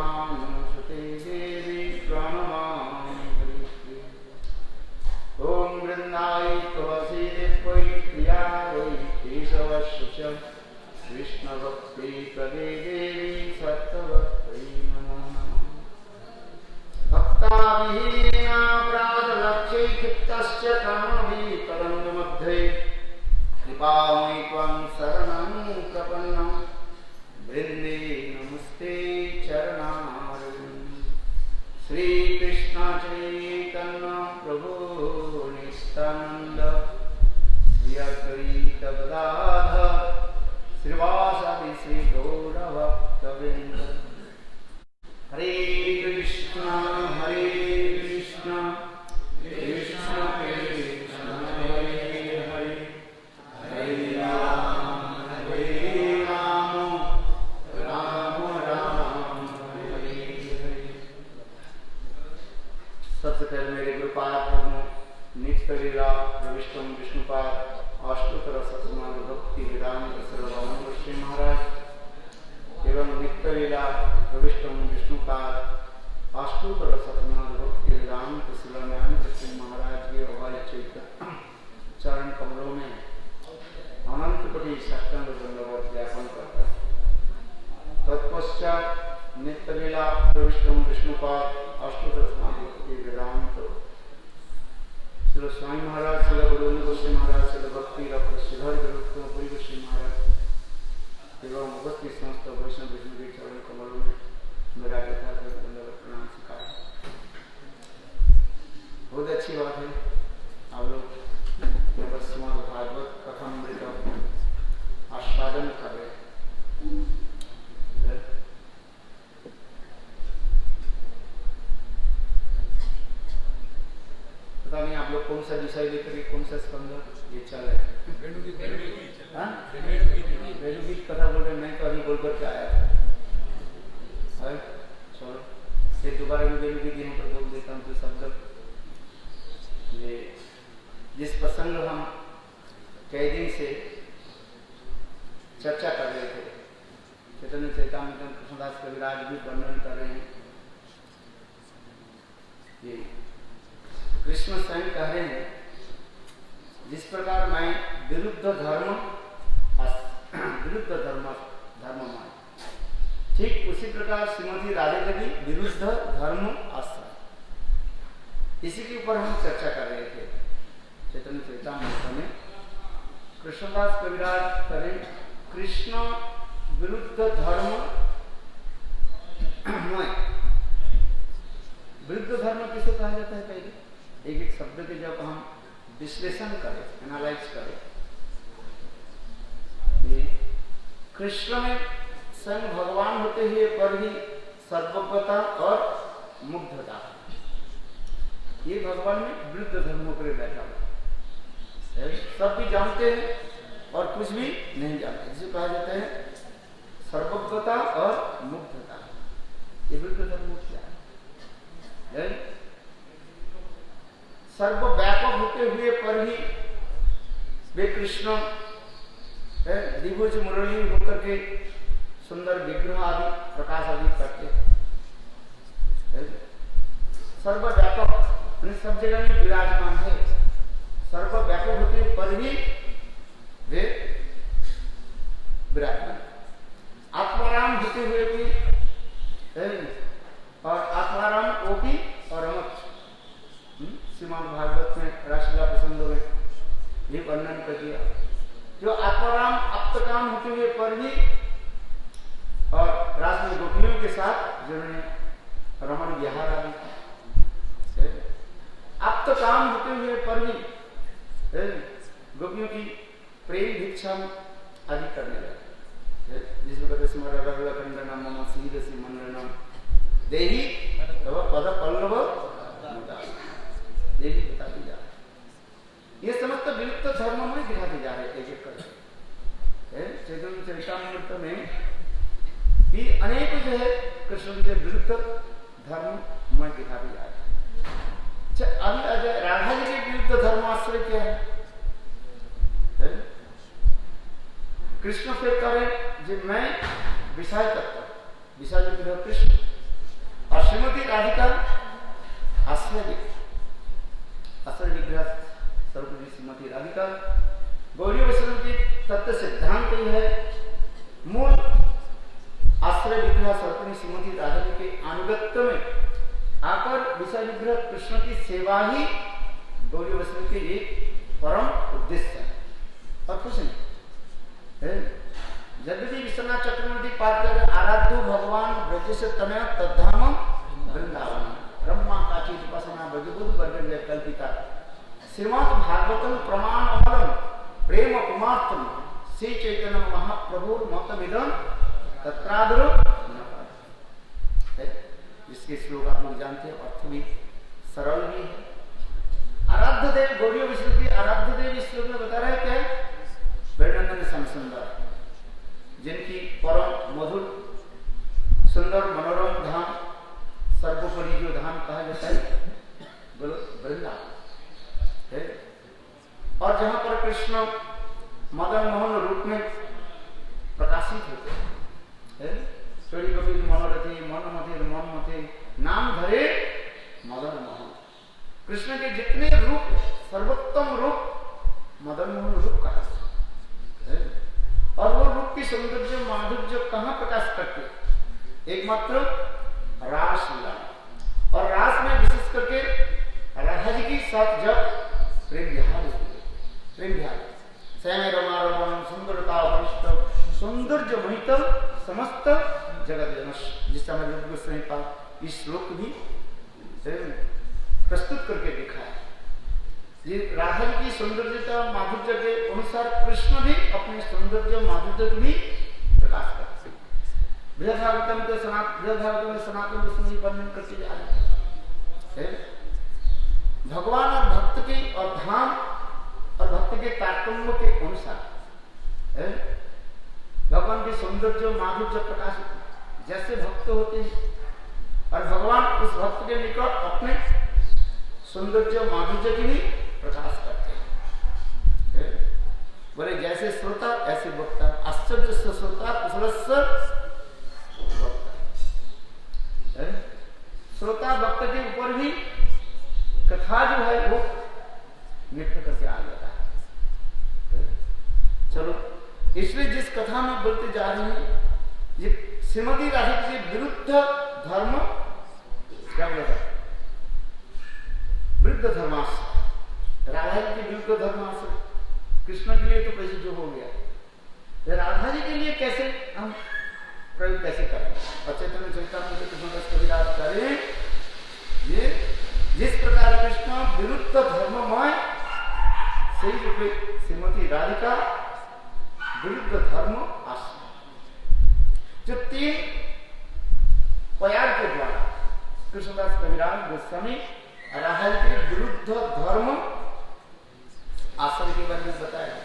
नमस्ते देवी प्रणमामि हरिप्रिये। ॐ वृन्दाय तुलसी देवै प्रिया वै केशवस्य च कृष्णभक्ति प्रदे देवी सत्यवत्यै नमो नमः। भक्ताभिहीनापराधलक्ष्यै क्षिप्तस्य कर्मभिः तरङ्गमध्ये कृपामयि त्वं शरणं प्रपन्नं वृन्दे नमस्ते चरणारविन्दे। श्रीकृष्ण चैतन्य प्रभु नित्यानन्द श्री अद्वैत गदाधर श्रीवासदि श्री गौरभक्तवृन्द। हरे कृष्ण कृष्ण कृष्ण हरे हरे हरे राम राम राम हरे हरे। सबसे पहले मेरे गुरुपाद प्रभु नित्य लीला प्रविष्टम विष्णुपाद अष्टोत्तर शतनाम भक्ति वेदांत सर्वभौम श्री महाराज एवं नित्य लीला प्रविष्टम विष्णुपाद अष्टोत्तर शतनाम भक्ति वेदांत शिलान्यास श्री महाराज के अभय चैतन्य चरण कमलों में अनंत कोटि साष्टांग दंडवत ज्ञापन करता है। तत्पश्चात नित्य लीला प्रविष्टम विष्णुपाद अष्टोत्तर शतनाम भक्ति वेदांत श्री स्वामी महाराज श्री गुरु गोस्वामी महाराज श्री भक्ति रत्न श्रीधर गुरु गोस्वामी महाराज एवं उपस्थित समस्त वैष्णव विष्णु के चरण कमलों में मेरा यथार्थ दंडवत प्रणाम स्वीकार। बहुत अच्छी बात है आप लोग श्रीमद् भागवत कथामृत आस्वादन कर रहे। पता नहीं आप लोग कौन सा विषय लेकर कौन सा स्कंद ये चल रहा है। वेणुगीत कथा बोल रहे, मैं तो अभी बोल करके आया था। चलो फिर दोबारा भी वेणुगीत यहाँ पर बोल देता हूँ तो शब्द ये जिस प्रसंग हम कई दिन से चर्चा कर रहे थे, चैतन्य चैतन्य कृष्णदास कविराज भी वर्णन कर रहे हैं। ये कृष्ण स्वयं कह रहे हैं जिस प्रकार मैं विरुद्ध धर्म मान, ठीक उसी प्रकार श्रीमती राधे देवी विरुद्ध धर्म आश्रय, इसी के ऊपर हम चर्चा कर रहे थे। चैतन्य चैतन्य में कृष्णदास कविराज करें कृष्ण विरुद्ध धर्म विरुद्ध धर्म किसे कहा जाता है? पहले एक एक शब्द के जब हम विश्लेषण करें, एनालाइज करें, कृष्ण में स्वयं भगवान होते हुए पर भी सर्वज्ञता और मुग्धता, ये भगवान में विरुद्ध धर्म होकर बैठा हुआ, सब भी जानते हैं और कुछ भी नहीं जानते, जिसे कहा जाता है सर्वज्ञता और मुग्धता। ये विरुद्ध धर्म क्या है? सर्वव्यापक होते हुए पर भी वे कृष्ण द्विभुज मुरली होकर के सुंदर विग्रह आदि प्रकाश आदि करते, सर्वव्यापक सब जगह में विराजमान है। सर्वव्यापक होते पर भी वे विराजमान, आत्माराम होते हुए भी और आत्माराम ओपी और अमत श्रीमद् भागवत में रासलीला प्रसंगों में ये वर्णन कर दिया। जो आत्माराम आप्तकाम होते हुए पर भी और रास में गोपियों के साथ जिन्होंने रमण विहार आदि आप्तकाम होते हुए पर भी गोपियों की प्रेम भिक्षा आदि करने लगे, जिसमें कहते स्मरण रघुलखंडनम मम सीदसी मंडनम देही तव पद पल्लव ये भी बताती जा रही, ये समस्त विलुप्त धर्म में दिखाते जा रहे एक एक करके। चैतन्य चरितामृत में भी अनेक जो है कृष्ण के विलुप्त धर्म में दिखाते जा रहे। अच्छा, अभी राधा जी के विरुद्ध धर्माश्रय क्या है? कृष्ण से करें जो मैं विषय तत्व, विषय जो कृष्ण श्रीमती राधिका आश्रय विग्रह स्वरूप श्रीमती राधिका गौरी वैष्णव की तत्व सिद्धांत ही है। मूल आश्रय विग्रह स्वरूप श्रीमती राधा के अनुगत्य में आकर विषय विग्रह कृष्ण की सेवा ही गौरी वैष्णव के एक परम उद्देश्य है और कुछ नहीं। यद्यपि विश्वनाथ चक्रवर्ती पाठ कर आराध्य भगवान ब्रज से तनय तद्धाम वृंदावन ब्रह्मा काची उपासना ब्रजबुद्ध वर्ग कल्पिता श्रीमद् भागवतम प्रमाण अमलम प्रेम कुमार्तम श्री चैतन्य महाप्रभु मतमिदम तत्रादरो इसके श्लोक आप लोग जानते हैं, अर्थ भी सरल भी है। आराध्य देव गौरी विष्णु की आराध्य देव इस श्लोक में बता रहे हैं क्या वर्णन श्याम सुंदर, जिनकी परम मधुर सुंदर मनोरम धाम सर्वोपरि जो धाम कहा जाता है बोलो वृंदावन है। और जहां पर कृष्ण मदन मोहन रूप में प्रकाशित होते हैं, चोरी गोपी मनोरथी मनमते मनमते नाम धरे मदन मोहन। कृष्ण के जितने रूप सर्वोत्तम रूप मदन मोहन रूप कहा है। और वो रूप की सौंदर्य माधुर्य कहाँ प्रकाश करते, एकमात्र रास लीला। और रास में विशेष करके राधा जी की साथ जब प्रेम विहार होती है, प्रेम विहार स्वयं रमारमण सुंदरता वरिष्ठ सौंदर्य महितम समस्त जगत जनस, जिस समय गोस्वामी पाद इस श्लोक भी प्रस्तुत करके दिखा है। ये राधा जी की सौंदर्यता माधुर्य के अनुसार कृष्ण भी अपने सौंदर्य माधुर्य की भी प्रकाश करते हैं। बृहद्भागवतम के सनातन गोस्वामी वर्णन करते जा रहे हैं भगवान और भक्त की और धाम और भक्त के तारतम्य के अनुसार भगवान के सौंदर्य माधुर्य प्रकाश होते हैं। जैसे भक्त होते हैं और भगवान उस भक्त के निकट अपने सौंदर्य माधुर्य की भी प्रकाश करते हैं। बोले जैसे श्रोता ऐसे वक्ता, आश्चर्य से श्रोता कुशलस्य वक्ता। श्रोता वक्त के ऊपर भी कथा जो है वो नृत्य करके आ जाता है। चलो इसलिए जिस कथा में बोलते जा रहे हैं ये श्रीमती राधा के विरुद्ध धर्म क्या बोला था, विरुद्ध धर्माश्रय, राधा जी के विरुद्ध धर्माश्रय। कृष्ण के लिए तो कैसे जो हो गया, राधा जी के लिए कैसे हम प्रयोग कैसे करें। चैतन्य चरितामृत कृष्णदास कविराज करें ये जिस प्रकार कृष्ण विरुद्ध धर्ममय सही रूपे श्रीमती राधिका विरुद्ध धर्म आश्रय। जो तीन प्यार के द्वारा कृष्णदास कविराज गोस्वामी राधा के विरुद्ध धर्म आश्रय के बारे में बताया।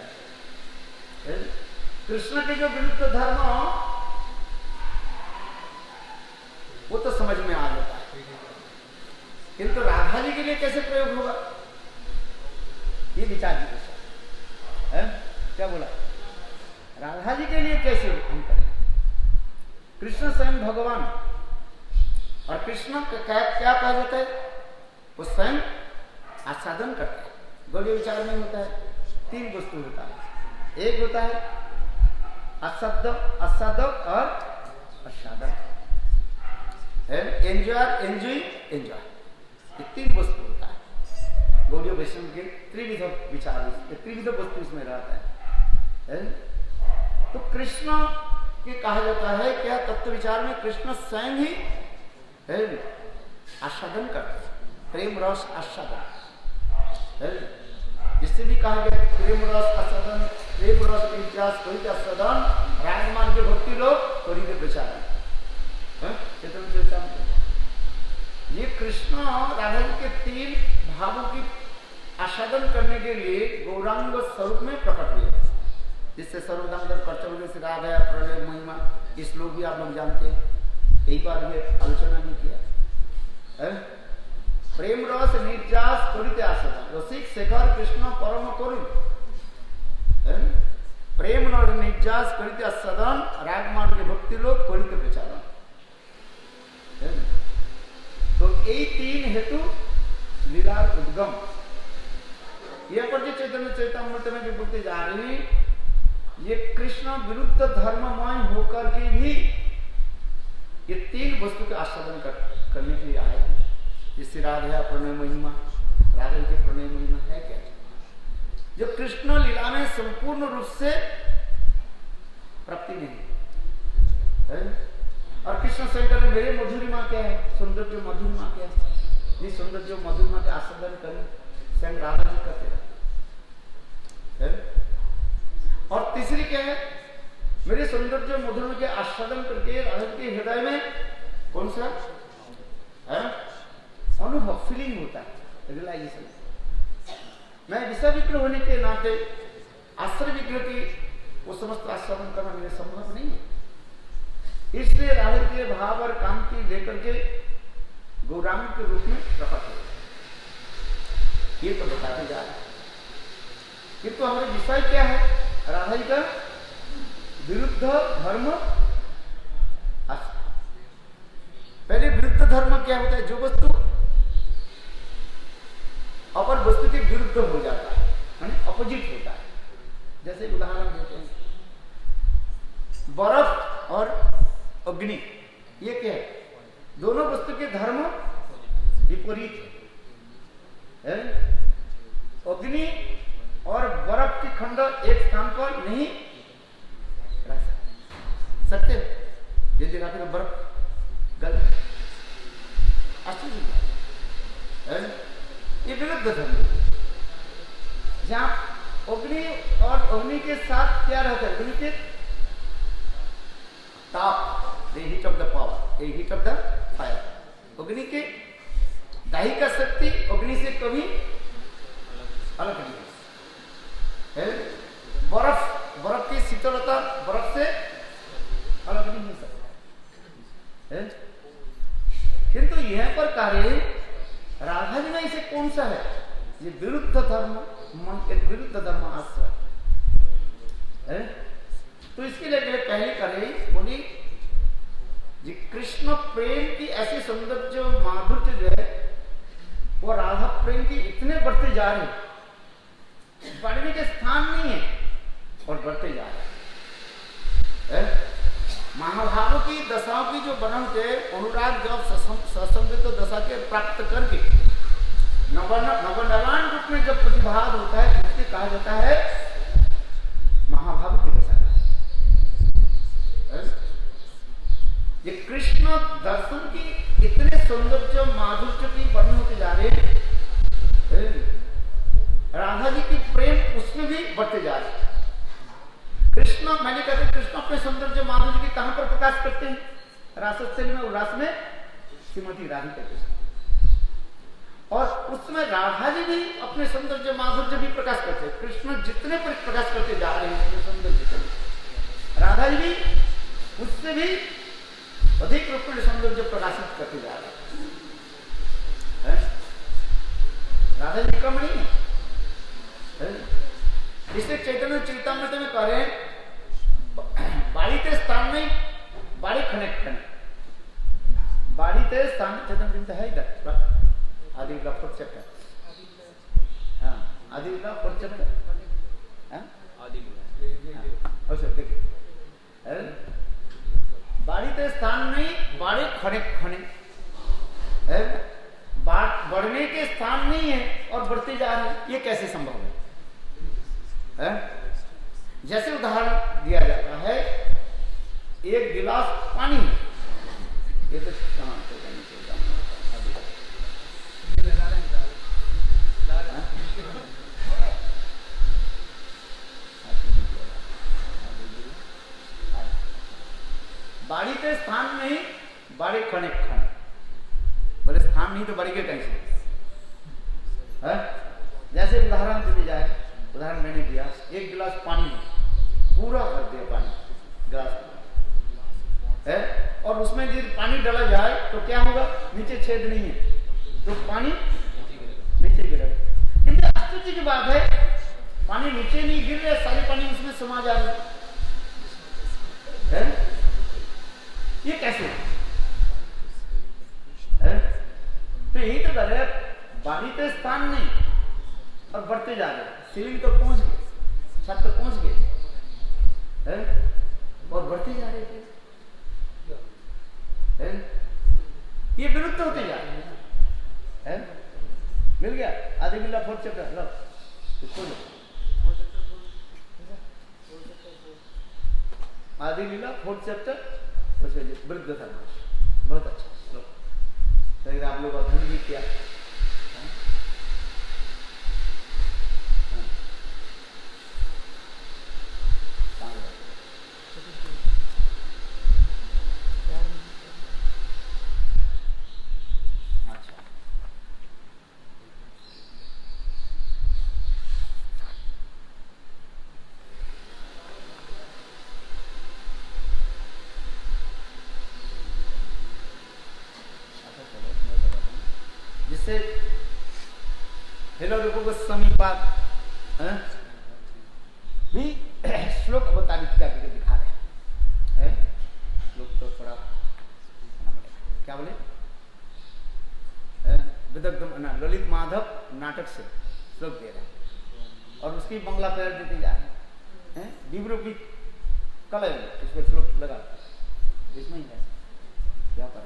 कृष्ण के जो विरुद्ध धर्म वो तो समझ में आ जाता है, किंतु राधा जी के लिए कैसे प्रयोग होगा ये विचार की विषय है। क्या बोला, राधा जी के लिए कैसे हम करें। कृष्ण स्वयं भगवान और कृष्ण क्या कहा जाता है, वो स्वयं आस्वादन करते हैं। गौड़ी विचार में होता है तीन वस्तु होता है, एक होता है आस्वादक और आस्वादन, एंजॉय ये तीन वस्तु होता है। गौड़ी वैष्णव के त्रिविध विचार त्रिविध वस्तु इसमें रहता है। तो कृष्ण के कहा जाता है क्या तत्व विचार में कृष्ण स्वयं ही आस्वादन करते हैं, प्रेम रस आस्वादन, जिससे भी कहा गया प्रेम रस आस्वादन, प्रेम रस इतिहास कोई आस्वादन राजमान के भक्ति लोग कोई विचार ये कृष्ण राधा जी के तीन भावों की आस्वादन करने के लिए गौरांग स्वरूप में प्रकट हुए, जिससे सर्वदामोदर कर्तव्य से कहा गया प्रलय महिमा। इस लोग भी आप लोग जानते हैं, कई बार ये आलोचना भी किया। प्रेम रस निर्जास त्वरित आस्वादन, रसिक शेखर कृष्ण परम करुण, प्रेम रस निर्जास त्वरित आस्वादन रागमान के भक्ति लोग त्वरित प्रचारण। उद्गम। ये पर जो चैतन्य चैतन्यमृत में भी बोलते जा रही, ये कृष्ण विरुद्ध धर्ममय होकर के भी ये तीन वस्तु के आस्वादन करने के लिए आए हैं। जैसे राधा प्रणय महिमा, राधा के प्रणय महिमा है क्या, जो कृष्ण लीला में संपूर्ण रूप से प्राप्ति नहीं है। और कृष्ण शंकर मेरे मधुरिमा क्या है, सौंदर्य मधुरिमा क्या है, ये सौंदर्य मधुरिमा के आस्वादन करें स्वयं राधा जी करते हैं। और तीसरी क्या है, मेरे सौंदर्य मधुरिमा के आस्वादन करके राधा के हृदय में कौन सा अनुभव, फीलिंग होता है, रियलाइजेशन। मैं विषय विग्रह होने के नाते आश्रय विग्रह की वो समस्त आस्वादन करना मेरे संभव नहीं है। इसलिए राधा के भाव और काम की लेकर के गौरांग के रूप में प्रकट हो, ये तो बताते जा रहे हैं। किंतु हमारे विषय क्या है, राधा जी का विरुद्ध धर्म। पहले विरुद्ध धर्म क्या होता है, जो वस्तु अपर वस्तु के विरुद्ध हो जाता है, यानी अपोजिट होता है। जैसे उदाहरण देते हैं, बर्फ और अग्नि, ये क्या है, दोनों वस्तु के धर्म विपरीत है। अग्नि और बर्फ के खंड एक स्थान पर नहीं रह सकते, यदि रात में बर्फ गल आश्चर्य, ये विरुद्ध धर्म। जहां अग्नि और अग्नि के साथ क्या रहता है, अग्नि के ताप, the heat of the power, the heat of the fire, अग्नि के दाहिका शक्ति अग्नि से कभी अलग नहीं है। बर्फ की शीतलता बर्फ से अलग नहीं हो सकता है। किंतु यह पर कार्य राधा जी में इसे कौन सा है, ये विरुद्ध धर्म, मन एक विरुद्ध धर्म आश्रय है। तो इसके लिए पहले करें बोली जी, कृष्ण प्रेम की ऐसी सौंदर्य माधुर्य जो है वो राधा प्रेम की इतने बढ़ते जा रहे, बढ़ने के स्थान नहीं है और बढ़ते जा रहे हैं। महाभाव की दशाओं की जो बना होते अनुराग जब ससंगित दशा के प्राप्त करके नवनवान रूप में जब प्रतिभाग होता है, उसके कहा जाता है महाभाव की दशा। ये कृष्ण दर्शन की इतने सौंदर्य माधुर्य की वर्णन होते जा रहे हैं, राधा जी की प्रेम उसमें भी बढ़ते जा रहे हैं। कृष्ण, मैंने कहते कृष्ण अपने सौंदर्य माधुर्य की कहां पर प्रकाश करते हैं, रासस्थली में, उल्लास में श्रीमती राधिका कृष्ण, और उसमें राधा जी भी अपने सौंदर्य माधुर्य भी प्रकाश करते हैं। कृष्ण जितने पर प्रकाश करते जा रहे हैं सौंदर्य, राधा जी भी उससे भी अधिक रूप में सौंदर्य प्रकाशित करते जा रहे हैं। राधा जी कम नहीं है। इसलिए चैतन्य चरितामृत में कह रहे हैं, बाड़ी ते स्थान में बाड़ी कनेक्ट करने, बाड़ी ते स्थान चैतन्य है इधर आदि का फोर्थ चैप्टर, हाँ आदि का फोर्थ चैप्टर, हाँ अच्छा देखिए, बाड़ी ते स्थान नहीं बाड़ी खड़े खड़े है, बढ़ने के स्थान नहीं है और बढ़ते जा रहे हैं, ये कैसे संभव है? जैसे उदाहरण दिया जाता है, एक गिलास पानी, ये तो कहां से बाड़ी के स्थान नहीं बाड़ी खने खाने, बोले स्थान नहीं तो बाड़ी के कैसे है? जैसे उदाहरण दिया जाए, उदाहरण मैंने दिया, एक गिलास पानी पूरा भर दिया पानी गिलास है, और उसमें यदि पानी डाला जाए तो क्या होगा, नीचे छेद नहीं है तो पानी नीचे गिरे। किंतु आश्चर्य की बात है, पानी नीचे नहीं गिर रहे, सारे पानी उसमें समा जा रहे है। ये कैसे है? तो यही तो कर रहे, बाकी तो स्थान नहीं और बढ़ते जा रहे, सीलिंग तो पहुंच गए, छत तो पहुंच गए हैं और बढ़ते जा रहे थे हैं? ये विरुद्ध होते जा रहे हैं। मिल गया आधे मिला फोर्थ चैप्टर, लो इसको लो, आदि लीला फोर्थ चैप्टर वृद्ध धर्म, बहुत अच्छा श्लोक। तो आप लोग अध्ययन भी किया। समीपात भी श्लोक अवतारित करके दिखा रहे हैं। श्लोक तो थोड़ा क्या बोले, विदग्ध ललित माधव नाटक से श्लोक दे रहे हैं और उसकी बंगला पैर देते जा रहे हैं। विवरो की कलय इस पर श्लोक लगा, इसमें ही है क्या पर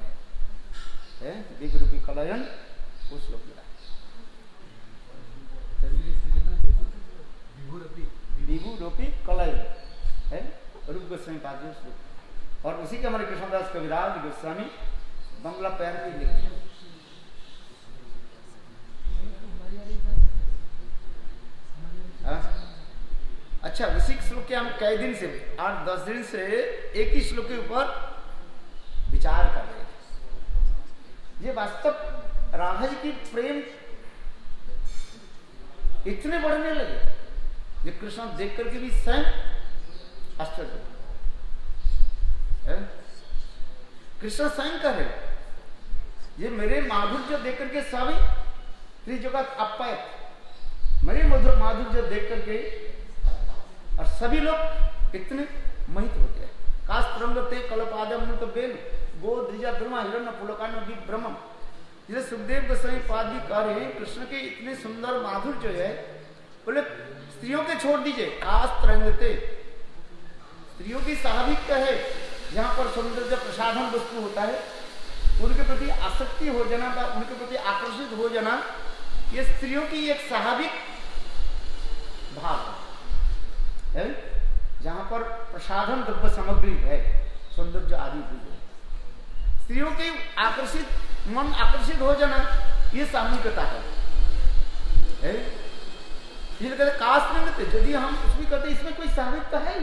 है विवरो की कलयन वो श्लोक लगा, विभु रूपी कलय है रूप गोस्वामी पाद श्लोक। और उसी के हमारे कृष्णदास कविराज गोस्वामी बंगला पैर में लिखे। अच्छा, उसी श्लोक के हम कई दिन से 8-10 दिन से एक ही श्लोक के ऊपर विचार कर रहे थे। ये वास्तव राधा जी की प्रेम इतने बढ़ने लगे जो कृष्ण देख करके भी स्वयं आश्चर्य। कृष्ण स्वयं कहे ये मेरे माधुर्य देख करके सभी त्रिजगत अपायत, मेरे मधुर माधुर्य देख करके और सभी लोग इतने मोहित होते हैं। कास्त्रंगते कल्पादम तो बेल गो द्विजा द्रुमा हिरण्य पुलकान ब्रह्म। जैसे सुखदेव गोस्वामी पाद भी कह रहे हैं कृष्ण के इतने सुंदर माधुर्य है, बोले स्त्रियों के छोड़ दीजिए, कास्त्रंगते स्त्रियों की स्वाभाविक है, जहां पर सौंदर्य प्रसाधन वस्तु होता है उनके प्रति आसक्ति हो जाना, उनके प्रति आकर्षित हो जाना, ये स्त्रियों की एक स्वाभाविक भाव है। जहां पर प्रसाधन द्रव्य सामग्री है, सौंदर्य आदि स्त्रियों के आकर्षित मन आकर्षित हो जाना, ये सामूहिकता है। इसलिए कहते कास्त्रंगत, यदि हम कुछ भी करते इसमें कोई सामूहिकता है,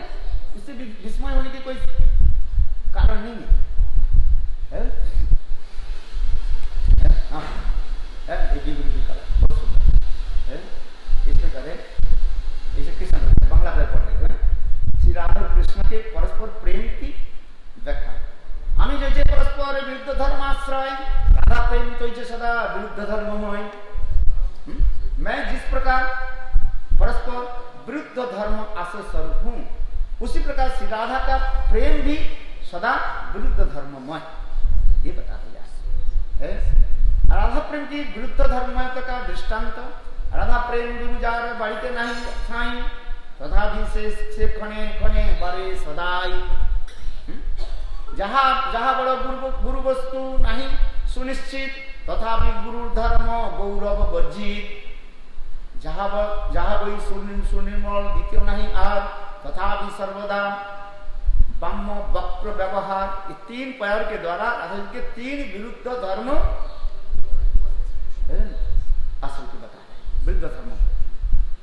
इससे विस्मय होने की कोई कारण नहीं है। इसमें करें इसे कृष्ण बांग्ला में पढ़ रहे हैं श्री राधा कृष्ण के परस्पर प्रेम की व्याख्या। हमें जैसे परस्पर विरुद्ध धर्म आश्रय राधा प्रेम तो सदा विरुद्ध धर्ममय। मैं जिस प्रकार परस्पर विरुद्ध धर्म आश्रय स्वरूप हूं, उसी प्रकार श्री राधा का प्रेम भी सदा विरुद्ध धर्ममय, ये बताते जाए। राधा प्रेम की विरुद्ध धर्ममयता का दृष्टांत, राधा प्रेम गुरुजार बाड़ीते नहीं खाई तथा से खने खने बरे सदाई। जहाँ जहाँ बड़ा गुरु वस्तु नहीं सुनिश्चित तथा गुरु धर्म गौरव वर्जित। जहाँ कोई सुनिर्मल द्वितीय नहीं आर तथा भी सर्वदा ब्रह्म वक्र व्यवहार। ये 3 पैर के द्वारा राधा के 3 विरुद्ध धर्म असल की बता रहे, विरुद्ध धर्म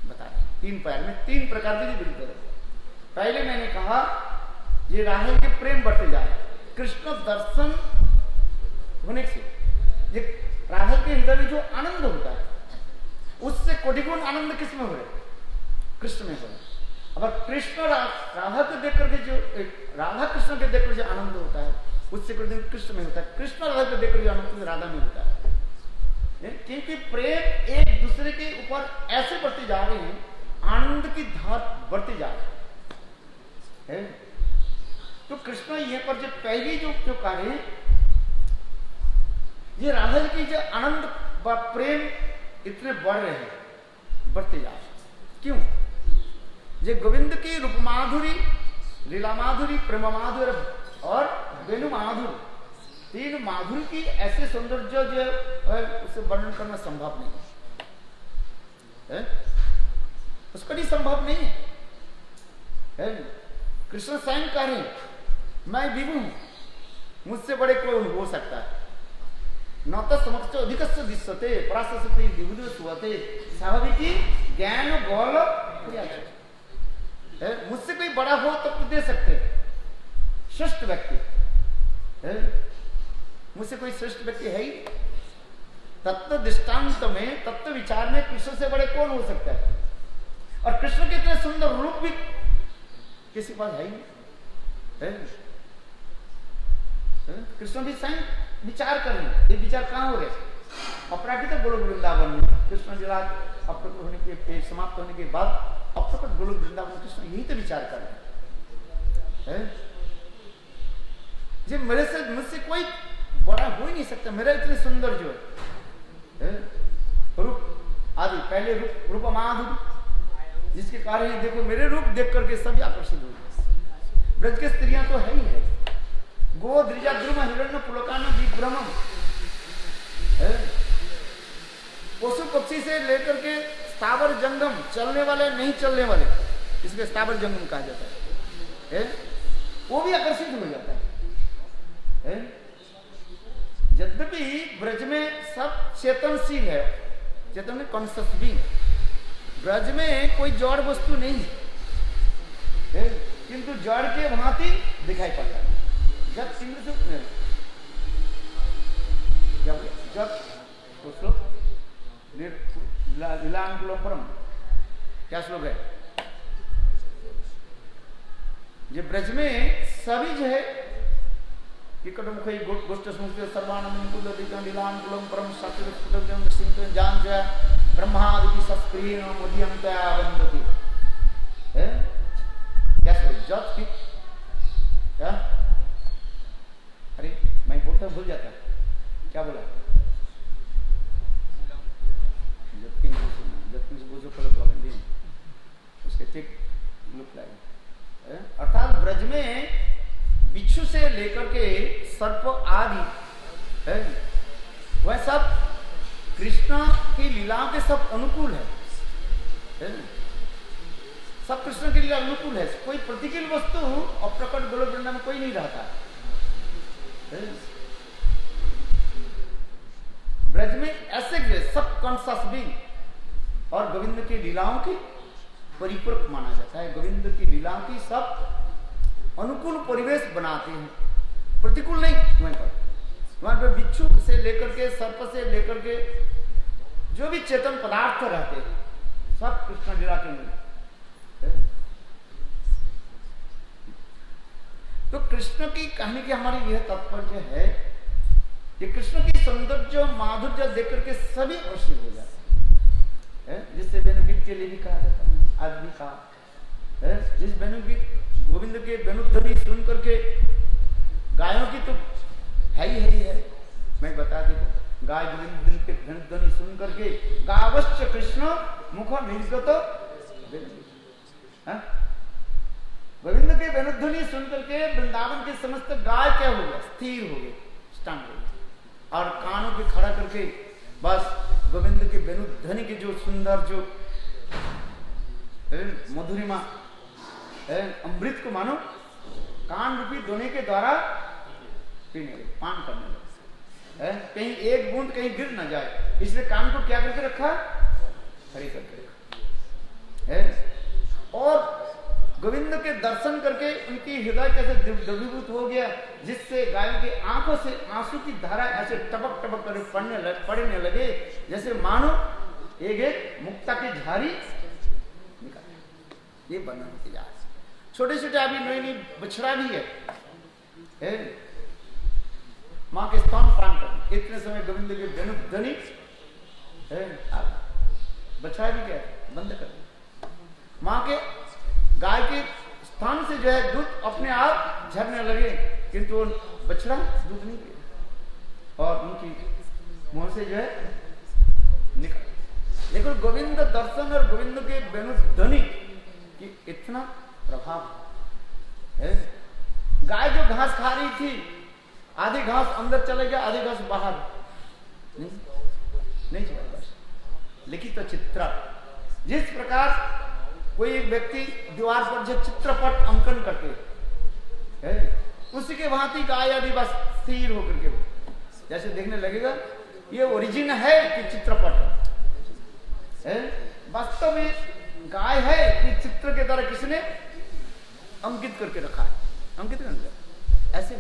बता रहे। 3 पैर में 3 प्रकार के विरुद्ध धर्म। पहले मैंने कहा ये राधा के प्रेम बढ़ते जाए, कृष्ण दर्शन होने से ये राधा के हृदय में जो आनंद होता है उससे कोटिगुण आनंद किसमें हो रहे, कृष्ण में हो रहे। अब कृष्ण राधा को देख करके जो राधा कृष्ण के देख कर जो आनंद होता है उससे कृष्ण में होता है, कृष्ण राधा को देख कर जो आनंद राधा में होता है। क्योंकि प्रेम एक दूसरे के ऊपर ऐसे बढ़ते जा रहे हैं, आनंद की धार बढ़ते जा रही है। तो कृष्ण ये पर जो पहली जो कार्य ये राधा की जो आनंद व प्रेम इतने बढ़ रहे हैं, बढ़ते जा रहे हैं। क्यों? ये गोविंद की रूप माधुरी, लीला माधुरी, प्रेम माधुरी और वेणु माधुरी, तीन माधुरी की ऐसे सौंदर्य जो उसे वर्णन करना संभव नहीं है, उसका भी संभव नहीं है। कृष्ण स्वयं कह रहे मैं विभु हूं, मुझसे बड़े कोई हो सकता है। न तो समक्ष अधिक दृश्यते पराशते विभुद सुवते स्वाभाविक ज्ञान गौल, मुझसे कोई बड़ा हो तो दे सकते, श्रेष्ठ व्यक्ति, मुझसे कोई श्रेष्ठ व्यक्ति है ही। तत्व दृष्टांत में, तत्व विचार में कृष्ण से बड़े कौन हो सकता है? और कृष्ण के इतने सुंदर रूप भी किसी पास है ही। कृष्ण भी स्वयं विचार कर रहे हैं। ये विचार कहाँ हो रहे? अपराधित गोलोक वृंदावन में कृष्ण लीला अप्रकट होने के समाप्त होने के बाद अप्रकट गोलोक वृंदावन कृष्ण यही तो विचार कर रहे हैं। जी मेरे से मुझसे कोई बड़ा हो ही नहीं सकता, मेरा इतने सुंदर जो है रूप आदि, पहले रूप माधुरी, जिसके कारण देखो मेरे रूप देख करके सभी आकर्षित हो गए। ब्रज के स्त्रियां तो है ही है, गो द्विजा द्रुम हिरण्य पुलकान विभ्रमम, पशु पक्षी से लेकर के स्थावर जंगम, चलने वाले नहीं चलने वाले, इसके स्थावर जंगम कहा जाता है, वो भी आकर्षित हो जाता है। यद्यपि ब्रज में सब चेतनशील है, चेतन में कॉन्शियस भी, ब्रज में कोई जड़ वस्तु नहीं है, किंतु जड़ के भांति दिखाई पड़ता है। जब जब तो श्लोक लीलानुकूलम परम, क्या श्लोक है? ये ब्रज में सभी जो है मुखी गोष्ठ स्मृति सर्वानंद लीलानुकूलम परम शास्त्र जान जो है ब्रह्मादि सत्प्रिय मुदियंतया वंदति, क्या श्लोक? जब की क्या? अरे मैं बोलता भूल जाता, क्या बोला? उसके ठीक लुक लाए। अर्थात ब्रज में बिच्छू से लेकर के सर्प आदि है, वह सब कृष्ण की लीलाओं के सब अनुकूल है, सब कृष्ण की लीला अनुकूल है। कोई प्रतिकूल वस्तु अप्रकट गोलोक वृंदावन में कोई नहीं रहता है। ब्रज में ऐसे सब कॉन्शियस बीइंग और गोविंद की लीलाओं की परिपूरक माना जाता है। गोविंद की लीलाओं की सब अनुकूल परिवेश बनाते हैं, प्रतिकूल नहीं। वहां पर बिच्छू से लेकर के सर्प से लेकर के जो भी चेतन पदार्थ रहते हैं सब कृष्ण लीला के अंदर। तो कृष्ण की कहानी की हमारी यह तात्पर्य है कि कृष्ण की सौंदर्य माधुर्य देख करके सभी आकर्षित हो जाते हैं, जिससे वेणुगीत के लिए भी कहा जाता है, आज भी कहा है। जिस वेणुगीत गोविंद के वेणुध्वनि सुन करके गायों की तो है ही है। मैं बता देखो, गाय गोविंद के वेणुध्वनि सुन करके गावश्च कृष्ण मुख निर्गत गोविंद के वेणुध्वनि सुन करके वृंदावन के समस्त गाय क्या हो गया? स्थिर हो गए, स्टैंड हो गए, और कानों पे खड़ा करके बस गोविंद के वेणुध्वनि के जो सुंदर जो मधुरिमा अमृत को मानो कान रूपी दोने के द्वारा पीने लगे, पान करने लगे। कहीं एक बूंद कहीं गिर ना जाए, इसलिए कान को क्या करके रखा? हरी करके रखा। और गोविंद के दर्शन करके उनकी हृदय कैसे द्रवीभूत हो गया, जिससे गायों की आंखों से आंसू की धारा ऐसे टपक टपक कर पड़ने लगे, जैसे मानो एक एक मुक्ता की झारी निकल। ये वर्णन होती जा रही। छोटे छोटे अभी नई नई बछड़ा भी है, माँ के स्तन पान कर, इतने समय गोविंद के वेणुध्वनि बछड़ा भी क्या बंद कर दिया। माँ के गाय के स्थान से जो है दूध अपने आप झरने लगे, किंतु बछड़ा दूध नहीं पिया और उनकी मुंह से जो है निकल देखो गोविंद दर्शन और गोविंद के वेणु ध्वनि की इतना प्रभाव है। गाय जो घास खा रही थी, आधी घास अंदर चले गया, आधी घास बाहर नहीं चला बस। लिखित चित्र, जिस प्रकार कोई एक व्यक्ति दीवार पर जो चित्रपट अंकन करते है, उसी के भांति गाय आदि बस स्थिर होकर के जैसे देखने लगेगा ये ओरिजिन है कि चित्रपट है। वास्तव में गाय है कि चित्र के द्वारा किसने अंकित करके रखा है, अंकित करके ऐसे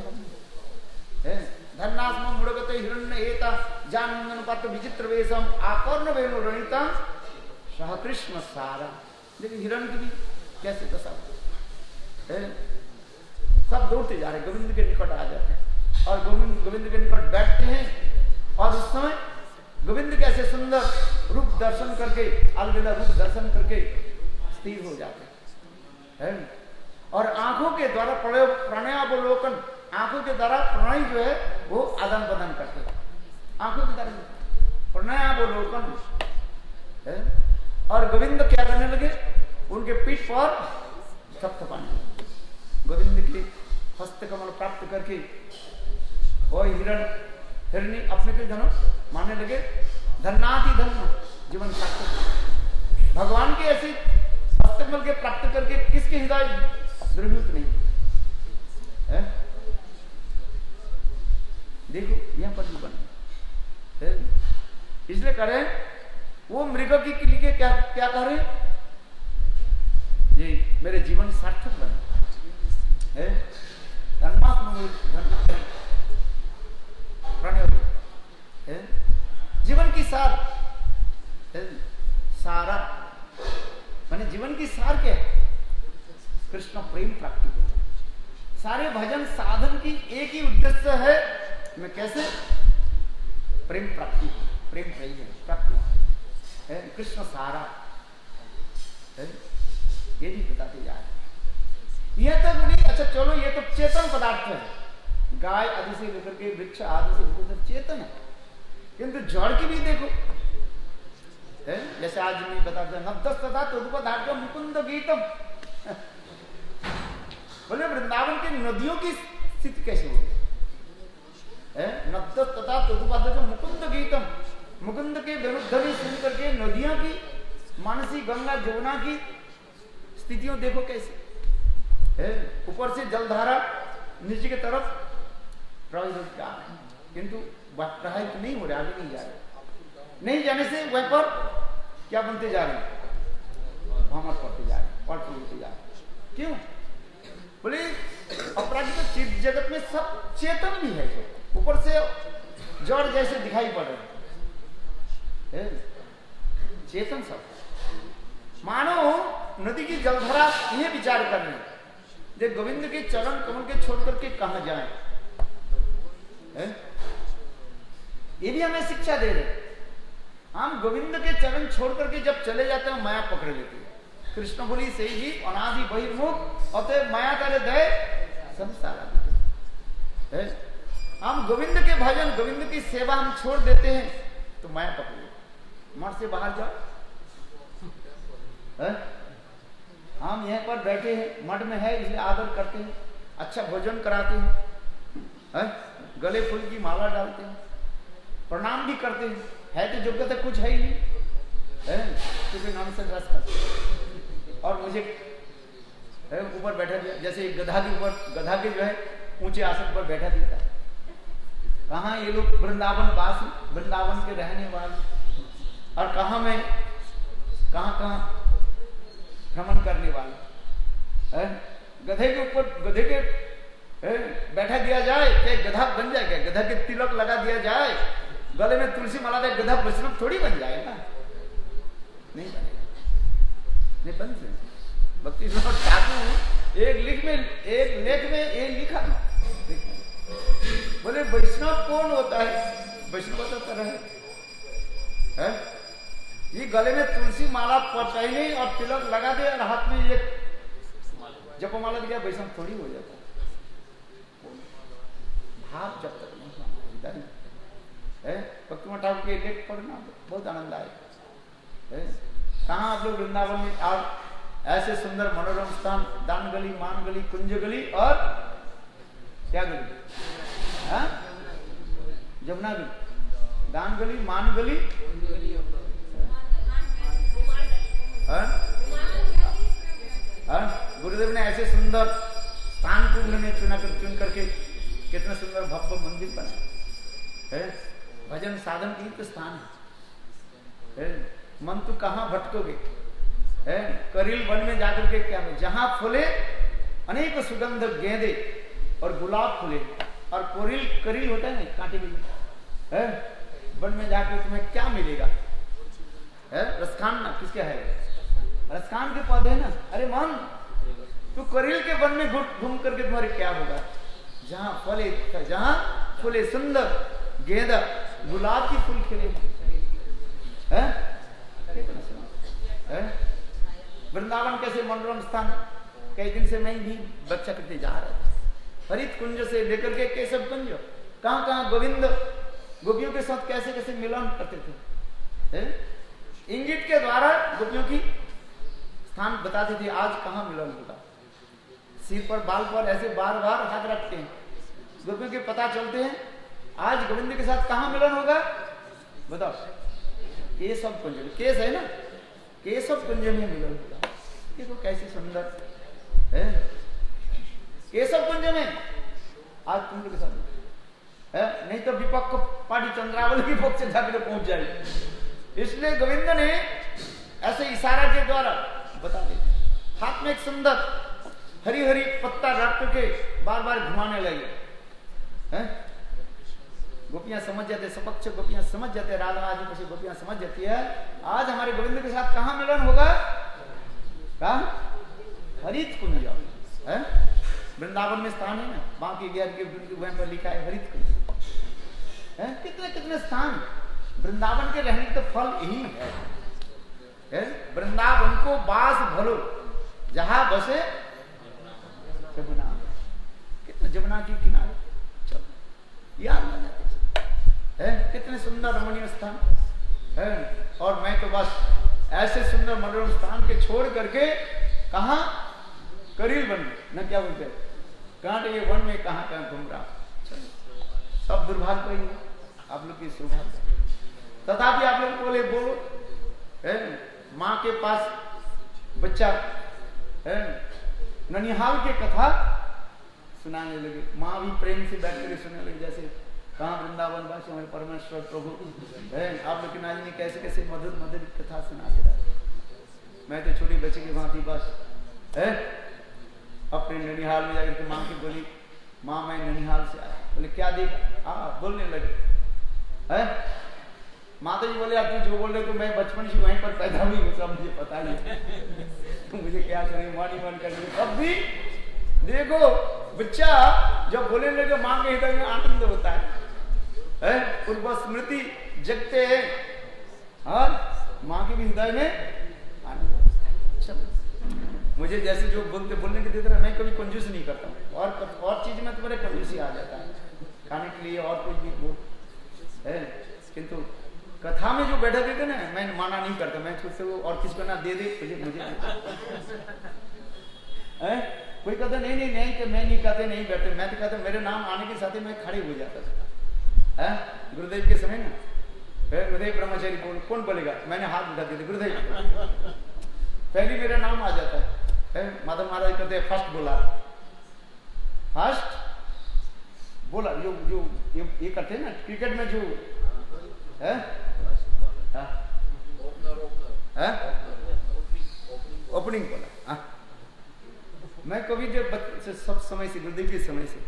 है। धन्नास्म मुड़गत हिरण्य एता जानंदन पात्र विचित्र वेशम आकर्ण वेणु रणिता सह कृष्ण सारा। देखिए हिरण की भी कैसे दशा है, सब दौड़ते जा रहे गोविंद के निकट आ जाते हैं और गोविंद के निकट बैठते हैं और उस समय गोविंद के ऐसे सुंदर रूप दर्शन करके, अलविदा रूप दर्शन करके स्थिर हो जाते हैं और आंखों के द्वारा प्रणयावलोकन, आंखों के द्वारा प्रणय जो है वो आदान प्रदान करते हैं, आंखों के द्वारा प्रणयावलोकन है। और गोविंद क्या करने लगे, उनके पीठ पर थपथपाने, गोविंद के हस्त कमल प्राप्त करके वह हिरणी अपने के धन मानने लगे। धन्नाति धन्य जीवन सार्थक। भगवान के ऐसे हस्तकमल के प्राप्त करके किसके हृदय द्रवीभूत नहीं है। देखो यहां पर भी बने, इसलिए करें वो मृग की लिए क्या क्या कह रहे, ये मेरे जीवन सार्थक बने है। है जीवन की सार है, सारा माने जीवन की सार क्या है, कृष्ण प्रेम प्राप्ति को। सारे भजन साधन की एक ही उद्देश्य है, मैं कैसे प्रेम प्राप्ति, प्रेम प्राप्ति है, कृष्ण सारा है, ये भी बताते जा रहे। यह तो नहीं, अच्छा चलो ये तो चेतन पदार्थ है, गाय आदि से लेकर के वृक्ष आदि से लेकर चेतन है, किंतु जड़ की भी देखो है। जैसे आज मैं बताता नवदस तथा तदुपदार्थ मुकुंद गीतम, बोले वृंदावन की नदियों की स्थिति कैसे होगी है। नवदस तथा तदुपदार्थ मुकुंद गीतम, मुकुंद के ध्वनि सुन करके नदियों की, मानसी गंगा जमुना की स्थितियों देखो कैसे है। ऊपर से जलधारा नीचे की तरफ प्रवाहित जा रहे हैं, किंतु प्रवाहित नहीं हो रहे, आगे नहीं जा रहे। नहीं जाने से वह पर क्या बनते जा रहे हैं, भ्रमण करते जा रहे हैं, और होते जा रहे हैं। क्यों बोले अपराधिक चीज जगत में सब चेतन भी है, ऊपर से जड़ जैसे दिखाई पड़ रहे हैं, चेतन सब। मानो नदी की जलधारा यह विचार कर रहे हैं, जे गोविंद के चरण कमल के छोड़ करके कहां जाएं है? ये भी हमें शिक्षा दे रहे। हम गोविंद के चरण छोड़ करके जब चले जाते हैं माया पकड़ लेती है। कृष्ण बोली से ही अनादि बहिर्मुख अतः माया करे दय संसार है। हम गोविंद के भजन, गोविंद की सेवा हम छोड़ देते हैं तो माया पकड़ लेती, मठ से बाहर जाओ है? हम यहाँ पर बैठे हैं, मठ में है इसलिए आदर करते हैं, अच्छा भोजन कराते हैं, गले फूल की माला डालते हैं, प्रणाम भी करते हैं, है तो योग्यता कुछ है ही नहीं है, क्योंकि नाम से रस करते हैं। और मुझे ऊपर बैठा दिया, जैसे गधा के ऊपर, गधा के जो है ऊंचे आसन पर बैठा देता है। कहाँ ये लोग वृंदावन वासी, वृंदावन के रहने वाले, और कहाँ में कहाँ भ्रमण करने वाले। गधे के ऊपर, गधे के बैठा दिया जाए क्या गधा बन जाएगा? गधा के तिलक लगा दिया जाए, गले में तुलसी माला दे, गधा वैष्णव थोड़ी बन जाएगा, नहीं बनेगा, नहीं बन सकता। भक्ति ठाकुर एक लेख में ये लिखा ना, बोले वैष्णव कौन होता है? वैष्णव तो तरह है, ये गले में तुलसी माला पहने और तिलक लगा दे और हाथ में ये जपमाला दिया, वैष्णव थोड़ी हो जाता भाव जब तक नहीं है। भक्ति ठाकुर के लेख पढ़ना बहुत आनंद आए कहाँ आप लोग वृंदावन में आप ऐसे सुंदर मनोरम स्थान, दान गली, मान गली, कुंज गली और क्या गली? हाँ, जमुना गली, दान गली, मान गली, गुरुदेव ने ऐसे सुंदर स्थान को उन्होंने चुन करके कितना सुंदर भव्य मंदिर बनाया है। भजन साधन की तो स्थान है। मन तो कहाँ भटकोगे है? करील वन में जाकर के क्या है, जहां फूले अनेक सुगंध गेंदे और गुलाब फूले, और करील होता है ना कांटे के है, वन में जाकर तुम्हें क्या मिलेगा है? रसखान ना किसके है? रसखान के पौधे ना। अरे मन, तू करील के वन में घूम करके तुम्हारे क्या होगा? जहां फूले सुंदर गेंदा गुलाब की फूल खिले है? वृंदावन कैसे मनोरम स्थान। कई दिन से मैं भी बच्चा करते जा रहा था, हरित कुंज से लेकर के केशव कुंज, कहाँ गोविंद गोपियों के साथ कैसे कैसे मिलन करते थे। इंगित के द्वारा गोपियों की स्थान बताते थे, आज कहाँ मिलन होगा। सिर पर बाल पर ऐसे बार बार हाथ रखते हैं, गोपियों के पता चलते हैं आज गोविंद के साथ कहाँ मिलन होगा। बताओ, केशव कुंज, केस है ना, केशव कुंज में मिलन होगा। देखो कैसी सुंदर है केशव कुंज में आज तुम लोग के साथ है, नहीं तो विपक्ष पार्टी चंद्रावली की पक्ष से जाकर पहुंच जाएगी। इसलिए गोविंद ने ऐसे इशारा के द्वारा बता दिया। हाथ में एक सुंदर हरी हरी पत्ता रख के बार बार घुमाने लगे हैं। गोपियां समझ जाते, सपक्ष गोपियां समझ जाते, राधा आदि पीछे गोपियां समझ जाती है आज हमारे गोविंद के साथ कहाँ मिलन होगा। कहाँ? हरित कुंज है, वृंदावन में स्थान है ना, बाकी ज्ञान के पर लिखा है हरित कुंज है। कितने कितने स्थान वृंदावन के रहने का फल यही है। वृंदावन को बास भलो जहां बसे जमुना, कितना जमुना के किनारे चलो याद आ जाते है। कितने सुंदर रमणीय स्थान है। और मैं तो बस ऐसे सुंदर मनोरम स्थान के छोड़ करके कहा करील वन में न क्या बोलते कांटे ये वन में कहाँ घूम रहा। सब दुर्भाग्य ही है आप लोग की सौभाग्य। तथापि आप लोग बोले बोलो है, माँ के पास बच्चा है, ननिहाल के कथा सुनाने लगे। माँ भी प्रेम से बैठ कर सुनने लगी, जैसे कहाँ वृंदावन वासी हमारे परमेश्वर प्रभु है। आप लोग नाजी ने कैसे कैसे मधुर मधुर कथा सुनाते रहे। मैं तो छोटी बच्ची की भांति बस है अपने ननिहाल में जाकर के माँ की बोली, माँ मैं ननिहाल से आया। बोले क्या देखा? बोलने लगे है। माता जी बोले आप जो बोल रहे तो मैं बचपन से वहीं पर पैदा हुई हूँ, सब मुझे पता ही तो मुझे क्या करें, मानी मन कर। अब भी देखो बच्चा जब बोलने लगे माँ के हृदय में आनंद होता है, पूर्व स्मृति जगते हैं और माँ के भी हृदय में आनंद होता है। मुझे जैसे जो बोलने के देते रहे, मैं कभी कंजूस नहीं करता हूँ, और चीज में तुम्हारे कंजूसी आ जाता है खाने के लिए और कुछ भी बोल है। किंतु कथा में जो बैठा देते ना, मैं माना नहीं करता, मैं खुद से वो और किसको ना दे मुझे कोई कहता नहीं नहीं नहीं कि मैं नहीं कहते नहीं बैठते, मैं तो कहता मेरे नाम आने के साथ ही मैं खड़े हो जाता था। गुरुदेव के समय ना गुरुदेव ब्रह्मचारी बोल, कौन बोलेगा, मैंने हाथ उठा दिया गुरुदेव, पहले मेरा नाम आ जाता है। माधव महाराज कहते हैं फर्स्ट बोला, फर्स्ट बोला जो ये करते हैं ना क्रिकेट में जो है ओपनिंग बोला। मैं कभी जब सब समय से गुरुदेव के समय से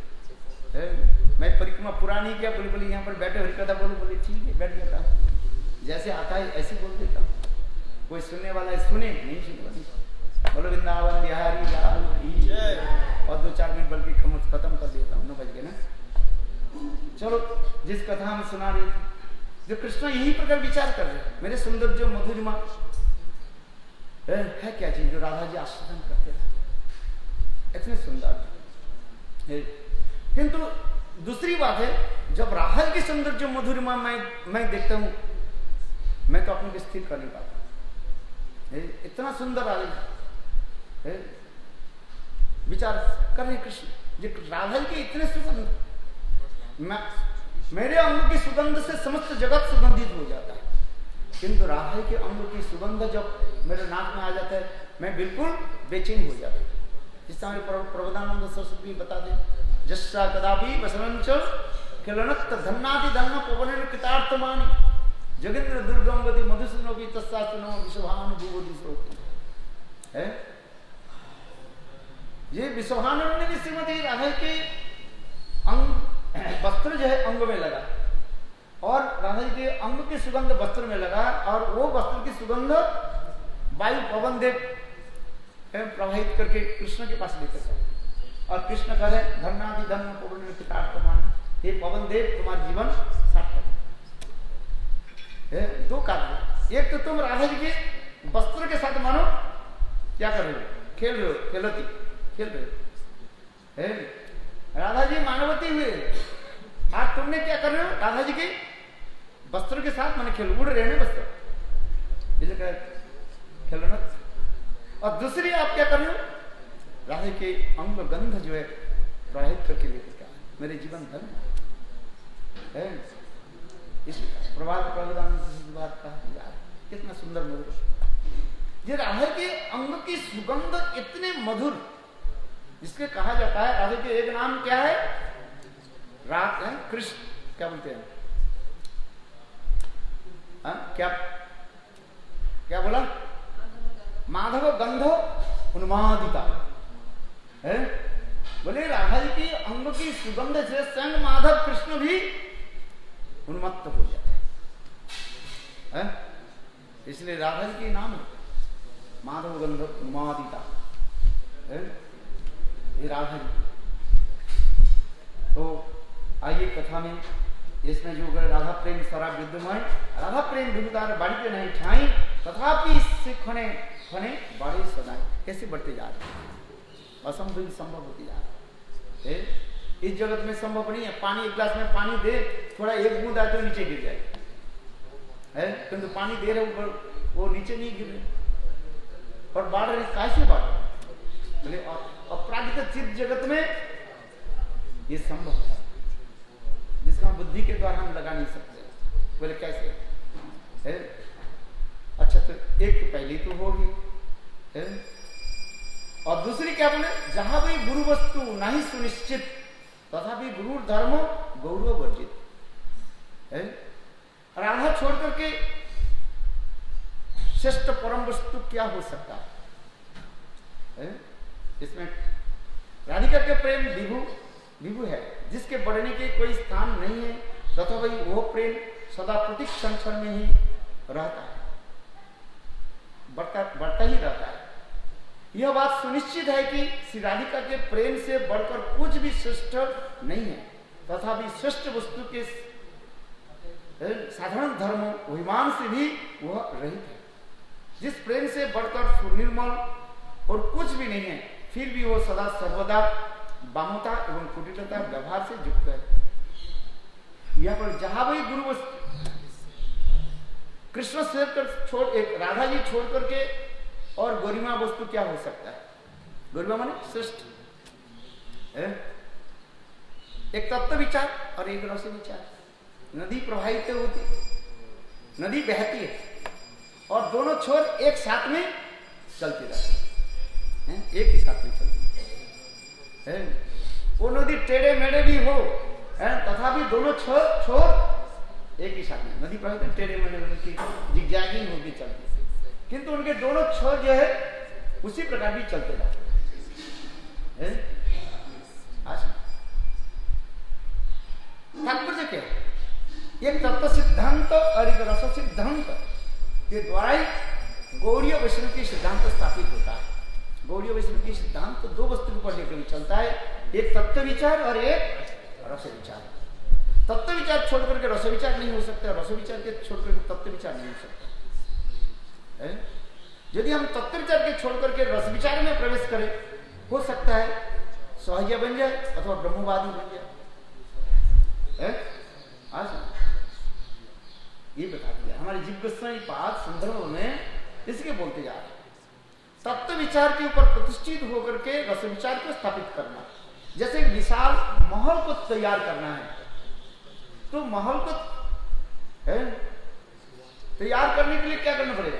मैं परिक्रमा पुरानी किया, बोले बोले यहाँ पर बैठे हरिकथा बोलो, बोले ठीक है बैठ जाता हूँ, जैसे आता है ऐसे बोल देता हूँ। कोई सुनने वाला है सुने, नहीं सुनने वाली बोलो वृंदावन बिहारी लाल की, और 2-4 मिनट बल्कि खत्म कर देता हूँ। 9 बज गए ना। चलो जिस कथा हम सुना रहे थे, जो कृष्ण यही प्रकार विचार कर रहे, मेरे सुंदर जो मधुरिमा है क्या चीज जो राधा जी आस्वादन करते रहे, इतने सुंदर है। किंतु दूसरी बात है, जब राधा की सुंदर जो मधुरिमा मैं देखता हूं, मैं तो अपने को स्थिर कर नहीं पाता। इतना सुंदर आदमी। विचार कर रहे कृष्ण जी, राधा के इतने सुगंध, मेरे अंग की सुगंध से समस्त जगत सुगंधित हो जाता है, किंतु राधा के अंग की सुगंध जब मेरे नाक में आ जाता है मैं बिल्कुल बेचैन हो जाता हूँ। इस समय प्रबोधानंद सरस्वती बता दें, जस्सा कदापि वसनंच किलनत धन्नादि धन्न पवन कृतार्थमानि जगेंद्र दुर्गंगति मधुसूदनोपि तस्सासुनो विश्वभानुभूति श्रोति है। ये विश्वभानु ने श्रीमती राधा के अंग वस्त्र जो है अंग में लगा, और राधा जी के अंग की सुगंध वस्त्र में लगा, और वो वस्त्र की सुगंध वायु पवन देव प्रवाहित करके कृष्ण के पास लेकर गए, और कृष्ण कह रहे धन्नादि धन पवन कृतार्थमान, हे पवन देव तुम्हारा जीवन सार्थक है। दो कारण, एक तो तुम राधा जी के वस्त्र के साथ मानो क्या कर रहे हो, खेल रहे हो, खेल रहे हो। राधा जी मानवती हुए, आज तुमने क्या कर रहे हो, राधा जी के वस्त्र के साथ मैंने खेल, उड़ रहे हैं वस्त्र, खेलना। और दूसरी आप क्या कर रहे हो, राधा के अंग गंध जो है प्रवाहित करके लेकर क्या मेरे जीवन धन है। इस प्रभात प्रबोधानंद से बात कहा, कितना सुंदर मधुर। ये राधा के अंग की सुगंध इतने मधुर, जिसके कहा जाता है राधा के एक नाम क्या है, रात है कृष्ण, क्या बोलते हैं क्या क्या बोला, माधव गंधो उन्मादिता है। बोले राधा जी की अंग की सुगंध से स्वयं माधव कृष्ण भी उन्मत्त हो जाते हैं, इसलिए राधा जी के नाम माधव गंध उन्मादिता है, ये राधा जी। तो आइए कथा में, इसमें जो राधा प्रेम सारा विद्यमान, राधा प्रेम विद्युदार बाड़ी पे नहीं ठाई, तथापि इससे खने खने बड़े सदाए, कैसे बढ़ते जा रहे हैं, असंभव संभव होती जा रहा है। इस जगत में संभव नहीं है, पानी एक गिलास में पानी दे, थोड़ा एक बूंद आए तो नीचे गिर जाए है, किंतु पानी दे रहे ऊपर, वो नीचे नहीं गिर रहे, और बाढ़ रहे, कैसे बाढ़ बोले अपराधिक चित्त जगत में ये संभव है, जिसका बुद्धि के द्वारा हम लगा नहीं सकते। बोले कैसे है, अच्छा तो एक तो पहले तो होगी है, और दूसरी क्या बोले, जहां भी गुरु वस्तु नहीं सुनिश्चित तथा भी गुरु धर्म गौरव वर्जित है। राधा छोड़ करके श्रेष्ठ परम वस्तु क्या हो सकता है। इसमें राधिका के प्रेम विभु है, जिसके बढ़ने के कोई स्थान नहीं है, तथा वही वो प्रेम सदा प्रति क्षण में ही रहता है, बढ़ता ही रहता है। यह बात सुनिश्चित है कि श्री राधिका के प्रेम से बढ़कर कुछ भी श्रेष्ठ नहीं है, तथा भी श्रेष्ठ वस्तु के साधारण धर्म अभिमान से भी वह रहित है। जिस प्रेम से बढ़कर सुनिर्मल और कुछ भी नहीं है, फिर भी वह सदा सर्वदा बामता एवं कुटिलता व्यवहार से युक्त है। यहाँ पर जहां भी गुरु कृष्ण से छोड़, एक राधा जी छोड़ करके और गरिमा वस्तु क्या हो सकता है, गरिमा माने श्रेष्ठ, एक तत्व विचार और एक रस विचार। नदी प्रवाहित होती, नदी बहती है, और दोनों छोर एक साथ में चलते रहते हैं, एक ही साथ में चलती है। वो नदी टेढ़े मेढ़े भी हो तथा भी दोनों छोर एक ही साथ में, नदी प्रवाहित टेढ़े मेढ़े की जिगजैगिंग होगी चलती, किंतु उनके दोनों छोर जो है उसी प्रकार भी चलते रहते हैं। तात्पर्य क्या है, एक तत्व सिद्धांत और एक रस सिद्धांत के द्वारा ही गौड़ीय वैष्णव की सिद्धांत स्थापित होता है। गौड़ीय वैष्णव की सिद्धांत दो वस्तु पर लेकर चलता है, एक तत्व विचार और एक रस विचार। तत्व विचार छोड़ करके रस विचार नहीं हो सकता, रस विचार के छोड़ करके तत्व विचार नहीं हो सकता। यदि हम तत्व विचार के छोड़ करके रस विचार में प्रवेश करें, हो सकता है सहज बन जाए अथवा ब्रह्मवादी बन जाए। आज ये बता दिया हमारे जीव गोस्वामी पाद संदर्भ में, इसके बोलते जा रहे हैं। तत्व विचार के ऊपर प्रतिष्ठित होकर के रस विचार को स्थापित करना। जैसे विशाल महल को तैयार करना है, तो महल को तैयार करने के लिए क्या करना पड़ेगा?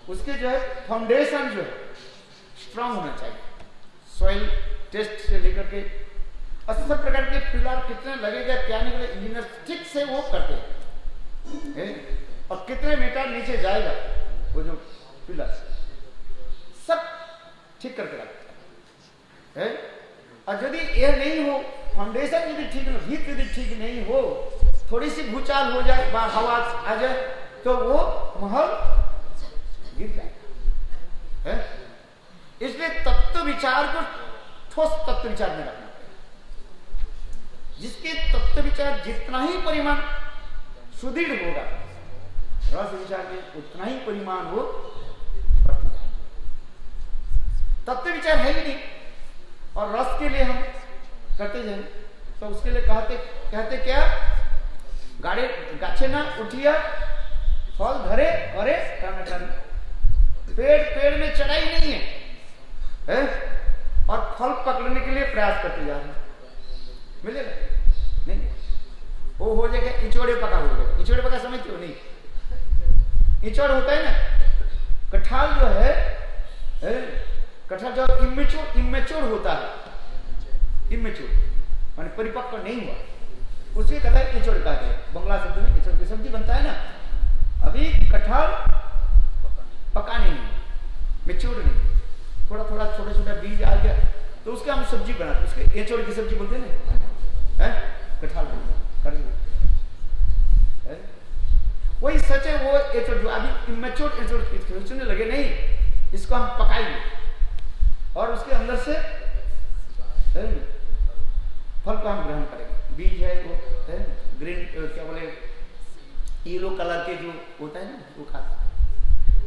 उसके जो है फाउंडेशन जो है स्ट्रांग होना चाहिए। सॉइल टेस्ट से लेकर के सब प्रकार के पिलर कितने लगेगा, क्या नहीं लगेगा, इंजीनियर ठीक से वो करते हैं। और कितने मीटर नीचे जाएगा वो जो पिलर, सब ठीक करके रखते हैं। और यदि ये नहीं हो, फाउंडेशन यदि ठीक नहीं, भीत यदि ठीक नहीं हो, थोड़ी सी भूचाल हो जाए, हवा आ जाए, तो वो महल गिर जाएगा। इसलिए तत्व विचार को ठोस तत्व विचार में रखना, जिसके तत्व विचार जितना ही परिमाण सुदृढ़ होगा, रस विचार में उतना ही परिमाण वो बढ़ती जाएगा। तत्व विचार है ही नहीं और रस के लिए हम करते जाए, तो उसके लिए कहते क्या? गाड़ी गाछे ना उठिया फल धरे अरे पेड़ में चढ़ाई नहीं है, और फल पकड़ने के लिए प्रयास करते जा रहे हैं, मिलेगा नहीं? वो हो जाएगा इचोड़े पका हो जाएगा। इचोड़े पका समझते हो? नहीं, इचोड़ होता है ना, कटहल जो है, कटहल जो इमेच्योर होता है, इमेच्योर माने परिपक्व नहीं हुआ, उसे कहता है इचोड़ कहते हैं। बंगला शब्द में इचोड़ की सब्जी बनता है ना, अभी कटहल पका नहीं है, मेच्योर नहीं, थोड़ा थोड़ा छोटा छोटा बीज आ गया, तो उसके हम सब्जी बनाते, उसके एचोड़ की सब्जी बोलते हैं ना, कटहल वही सच है। वो एचोड़ जो अभी इमेच्योर एचोड़ सोचने लगे, नहीं इसको हम पकाएंगे और उसके अंदर से फल को हम ग्रहण करेंगे। बीज है वो है ग्रीन, क्या बोले, येलो कलर के जो होता है ना, वो खाते।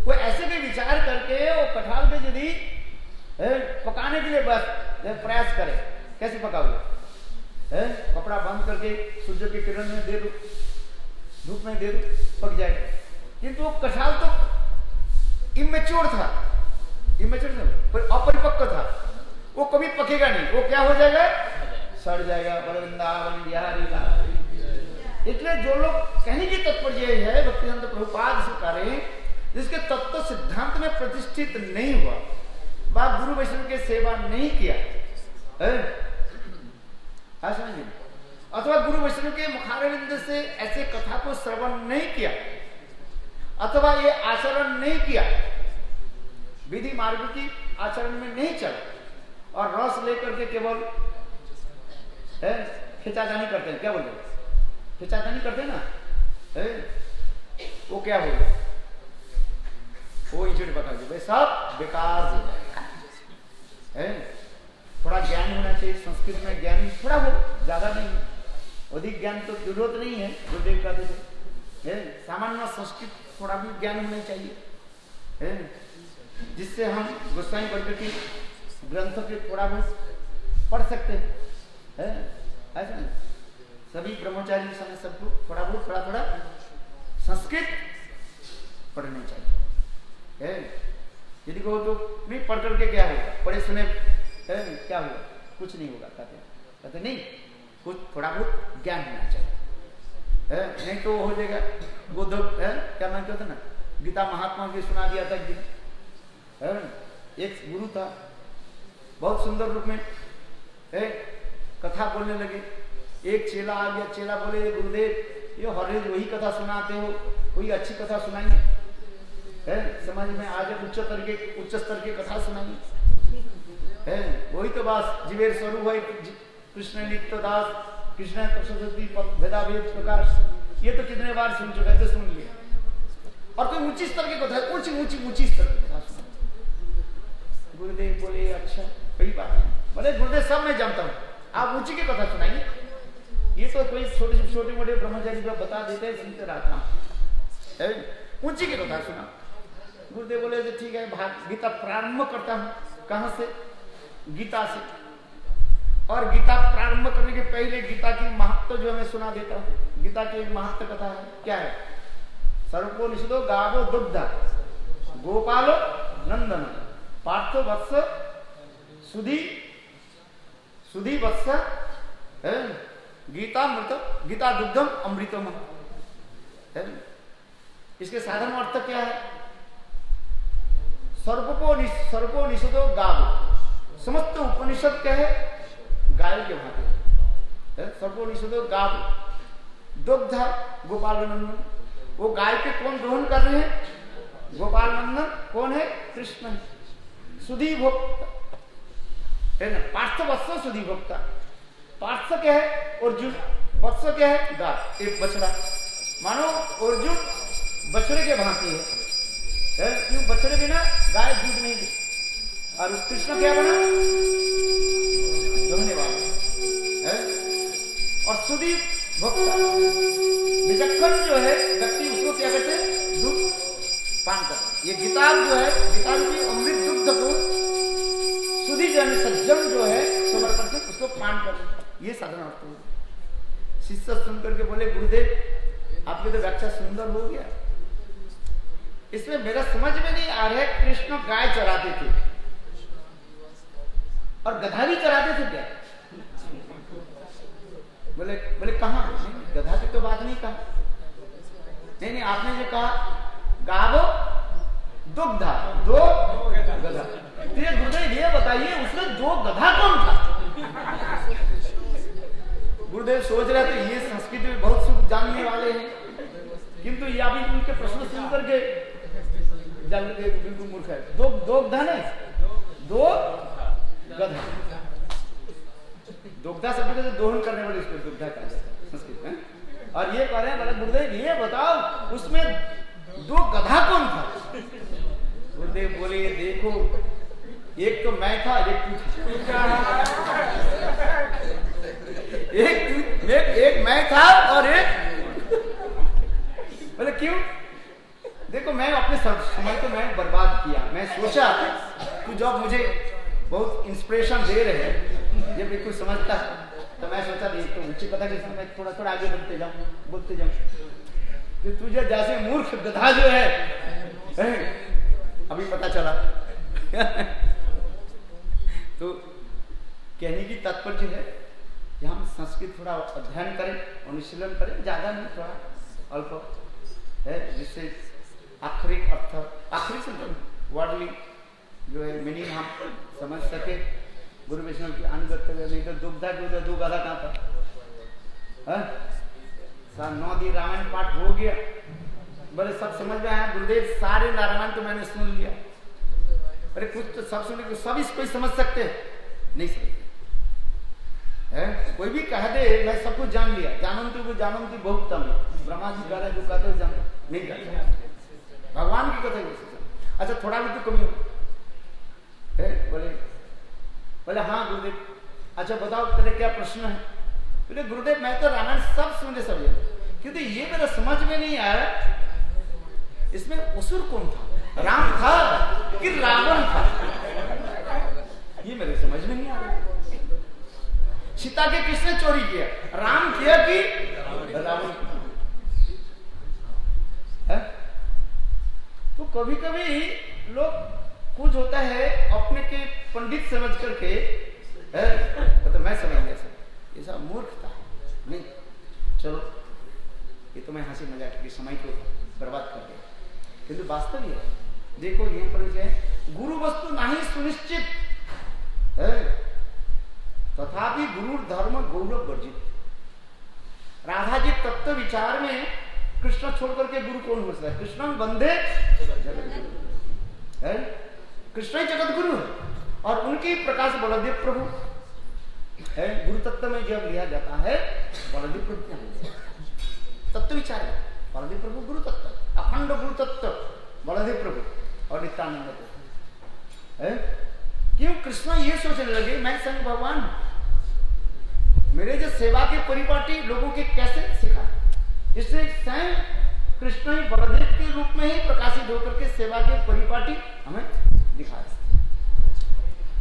वो ऐसे भी विचार करके वो कटहल पे यदि पकाने के लिए बस प्रयास करे, कैसे पकाओगे? कपड़ा बंद करके सूर्य की किरण में दे दो, धूप में दे दो, पक जाएगा। किंतु वो कटहल तो इमेच्योर था, पर अपरिपक्व था, वो कभी पकेगा नहीं, वो क्या हो जाएगा? सड़ जाएगा। वृंदावन बिहारी लाल। इसलिए जो लोग कहने की तात्पर्य है भक्तिवेदांत प्रभुपाद सरकार जिसके तत्व सिद्धांत में प्रतिष्ठित नहीं हुआ, बाप गुरु वैष्णव के सेवा नहीं किया, अथवा गुरु वैष्णव के मुखारविंद से ऐसे कथा को श्रवण नहीं किया, अथवा ये आचरण नहीं किया, विधि मार्ग की आचरण में नहीं चला और रस लेकर के केवल खिंचातानी करते हैं, क्या बोलते हैं, खिंचातानी करते हैं ना, वो क्या बोले, वो इचड़ पका दे भाई, सब बेकार हो जाएगा। थोड़ा ज्ञान होना चाहिए, संस्कृत में ज्ञान थोड़ा हो, ज्यादा नहीं, अधिक ज्ञान तो जरूरत नहीं है। गुरुदेव कहते थे सामान्य संस्कृत थोड़ा भी ज्ञान होना चाहिए, जिससे हम गोस्वामी वर्ग की ग्रंथों के थोड़ा बहुत पढ़ सकते हैं। ऐसा नहीं, सभी ब्रह्मचारी समय सबको थोड़ा बहुत थोड़ा संस्कृत पढ़नी चाहिए। यदि कहो तो नहीं पढ़ करके क्या होगा, पढ़े सुने क्या होगा, कुछ नहीं होगा, कहते नहीं, कुछ थोड़ा बहुत ज्ञान होना चाहिए, नहीं तो हो जाएगा गोधो क्या मानते होते ना, गीता महात्मा की सुना दिया था एक दिन। एक गुरु था, बहुत सुंदर रूप में कथा बोलने लगे। एक चेला आ गया, चेला बोले गुरुदेव ये हर रोज वही कथा सुनाते हो, कोई अच्छी कथा सुनाएंगे, समाज में आज उच्च स्तर की कथा सुनाएंगे, वही तो बात जीवेर स्वरूप है कृष्ण नित्य दास, कृष्ण सरस्वती भेदा भेद प्रकाश, ये तो कितने बार सुन चुका है, तो सुन लिया। और कोई ऊंची स्तर की कथा, ऊंची स्तर की कथा सुना। गुरुदेव बोले अच्छा कोई बात नहीं, बोले गुरुदेव सब मैं जानता हूँ, आप ऊंची की कथा सुनाइए, ये तो कोई छोटे मोटे ब्रह्मचारी को बता देते हैं, सुनते रहता हूँ, ऊंची की कथा सुना। गुरुदेव बोले ठीक है, गीता प्रारंभ करता हूँ, कहाँ से? गीता से। और गीता प्रारंभ करने के पहले गीता की महत्व जो मैं सुना देता हूँ। गीता की एक महत्व कथा है, क्या है? सर्वो निषदो गावो दुग्धा गोपालो नंदन पार्थो वत्स सुधी सुधी वत्स गीता मृत गीता दुग्धम अमृतम है। इसके साधारण अर्थ क्या है? सर्वो निषदो गाव, समस्त उपनिषद क्या है? गाय के भांति। सर्वो निषदो गाव दुग्ध गोपाल नंदन, वो गाय के कौन दोहन कर रहे हैं? गोपाल नंदन कौन है? कृष्ण है। सुधी भोक्ता है ना, पार्थ वत्स सुधी भोक्ता। पार्थ क्या है? अर्जुन। वत्स क्या है? गाय, एक बछड़ा। मानो अर्जुन बछड़े के भांति है, क्यों? बछड़े बिना गाय दूध नहीं दी। और कृष्ण क्या बना? दोहने वाला है। और सुधी भोक्ता, विचक्षण जो है व्यक्ति, उसको क्या कहते हैं? दूध पान कर। ये गीता जो है, गीता रूपी अमृत दुग्ध को सुधी जन सज्जन जो है समर्पण से उसको पान कर, ये साधन अर्थ हो। शिष्य सुनकर के बोले गुरुदेव आपकी तो व्याख्या सुंदर हो गया, इसमें मेरा समझ में नहीं आ रहा है, कृष्ण गाय चराते थे और गधा भी चराते थे क्या? बोले बोले कहां? गधा की तो बात नहीं कहा। नहीं आपने जो कहा गावो दुग्धा दो गधा, गुरुदेव ये बताइए उसमें दो गधा कौन था? गुरुदेव सोच रहे थे ये संस्कृत में बहुत सुख जानने वाले हैं, किंतु ये अभी उनके प्रश्न सुन करके बिल्कुल मूर्ख है। दो गधा नहीं, दो गधा। दुग्धा शब्द से दोहन करने वाले इसको दुग्धा कहा जाता है संस्कृत में। और ये कह रहे हैं गुरुदेव ये बताओ उसमें दो गधा कौन था? गुरुदेव बोले देखो एक तो मैं था, एक तू था। एक मैं था और एक बोले क्यों? देखो मैं अपने समय को मैं बर्बाद किया। मैं सोचा तू जब मुझे बहुत इंस्पिरेशन दे रहे हैं, ये बिल्कुल समझता, तो मैं सोचा तो ऊंची कथा की मैं थोड़ा थोड़ा आगे बोलते जाऊं कि तुझे जैसे मूर्ख गधा जो है अभी पता चला। तो कहने की तात्पर्य है कि हम संस्कृत थोड़ा अध्ययन करें, अनुशीलन करें, ज्यादा नहीं, थोड़ा अल्प है, जिससे आखिरी अर्थ, आखिरी से वर्डली जो है मीनिंग हम समझ सके। गुरु वैष्णव की अनुगत्य, नहीं तो दुग्धा जो दो गधा कहाँ था? 9 दिन रामायण पाठ हो गया, बोले सब समझ में आया गुरुदेव, सारे रामायण तो मैंने सुन लिया। अरे कुछ तो सब सुन, सब इसको ही समझ सकते नहीं सकते है? कोई भी कह दे मैं सब कुछ जान लिया, जानंतु बहुत कम है। ब्रह्मा जी कह रहे जो कहते हो जान नहीं जाते, भगवान की कथा। अच्छा थोड़ा भी तो कमी हो बोले हाँ गुरुदेव। अच्छा बताओ तेरे क्या प्रश्न है? बोले गुरुदेव मैं तो रामायण सब सुने सब, क्योंकि ये मेरा समझ में नहीं आया इसमें असुर कौन था, राम था कि रावण था? ये मेरे समझ में नहीं आ रहा। सीता के किसने चोरी किया, राम किया कि रावण? तो कभी कभी लोग कुछ होता है अपने के पंडित समझ करके तो मैं समझ गया सब, ये सब मूर्खता नहीं। चलो ये तो मैं हंसी मजाक की समय को बर्बाद कर दिया, किंतु वास्तव ये देखो यहाँ पर क्या है, गुरु वस्तु नहीं सुनिश्चित है, तथापि गुरु धर्म गौरव वर्जित। राधा जी तत्व विचार में कृष्ण छोड़ करके गुरु कौन हो सकता है? कृष्ण बंदे है, कृष्ण ही जगत गुरु है। और उनकी प्रकाश बलदेव प्रभु है। गुरु तत्व में जब लिया जाता है बलदेव प्रभु क्या तत्व विचार है, बलदेव प्रभु गुरु तत्व, अखंड गुरु तत्व बलदेव प्रभु और नित्यानंद प्रभु है। क्यों? कृष्ण ये सोचने लगे मैं संग भगवान, मेरे जो सेवा के परिपाटी लोगों के कैसे सिखा, इसलिए स्वयं कृष्ण ही बलदेव के रूप में ही प्रकाशित होकर के सेवा के परिपाटी हमें दिखा।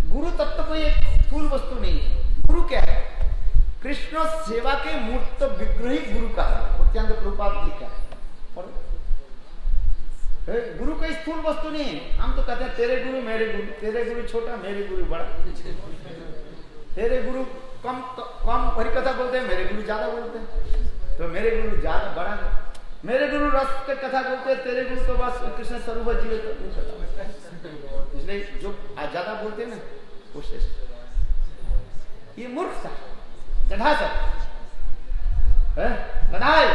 गुरु तत्व कोई एक स्थूल वस्तु नहीं है। गुरु क्या है? कृष्ण सेवा के मूर्त विग्रही गुरु का है। प्रभुपाद लिखा है। गुरु कोई स्थूल वस्तु नहीं है। हम तो कहते हैं तेरे गुरु मेरे गुरु, तेरे गुरु छोटा मेरे गुरु बड़ा, तेरे गुरु कम हरि कथा बोलते हैं, मेरे गुरु ज्यादा बोलते हैं, तो मेरे गुरु ज्यादा बड़ा है। मेरे गुरु रस के कथा बोलते हैं, तेरे गुरु तो बस कृष्ण स्वरूप जीवित, इसलिए जो ज्यादा बोलते हैं ना वो श्रेष्ठ। ये मूर्ख था, गधा सा गधा है।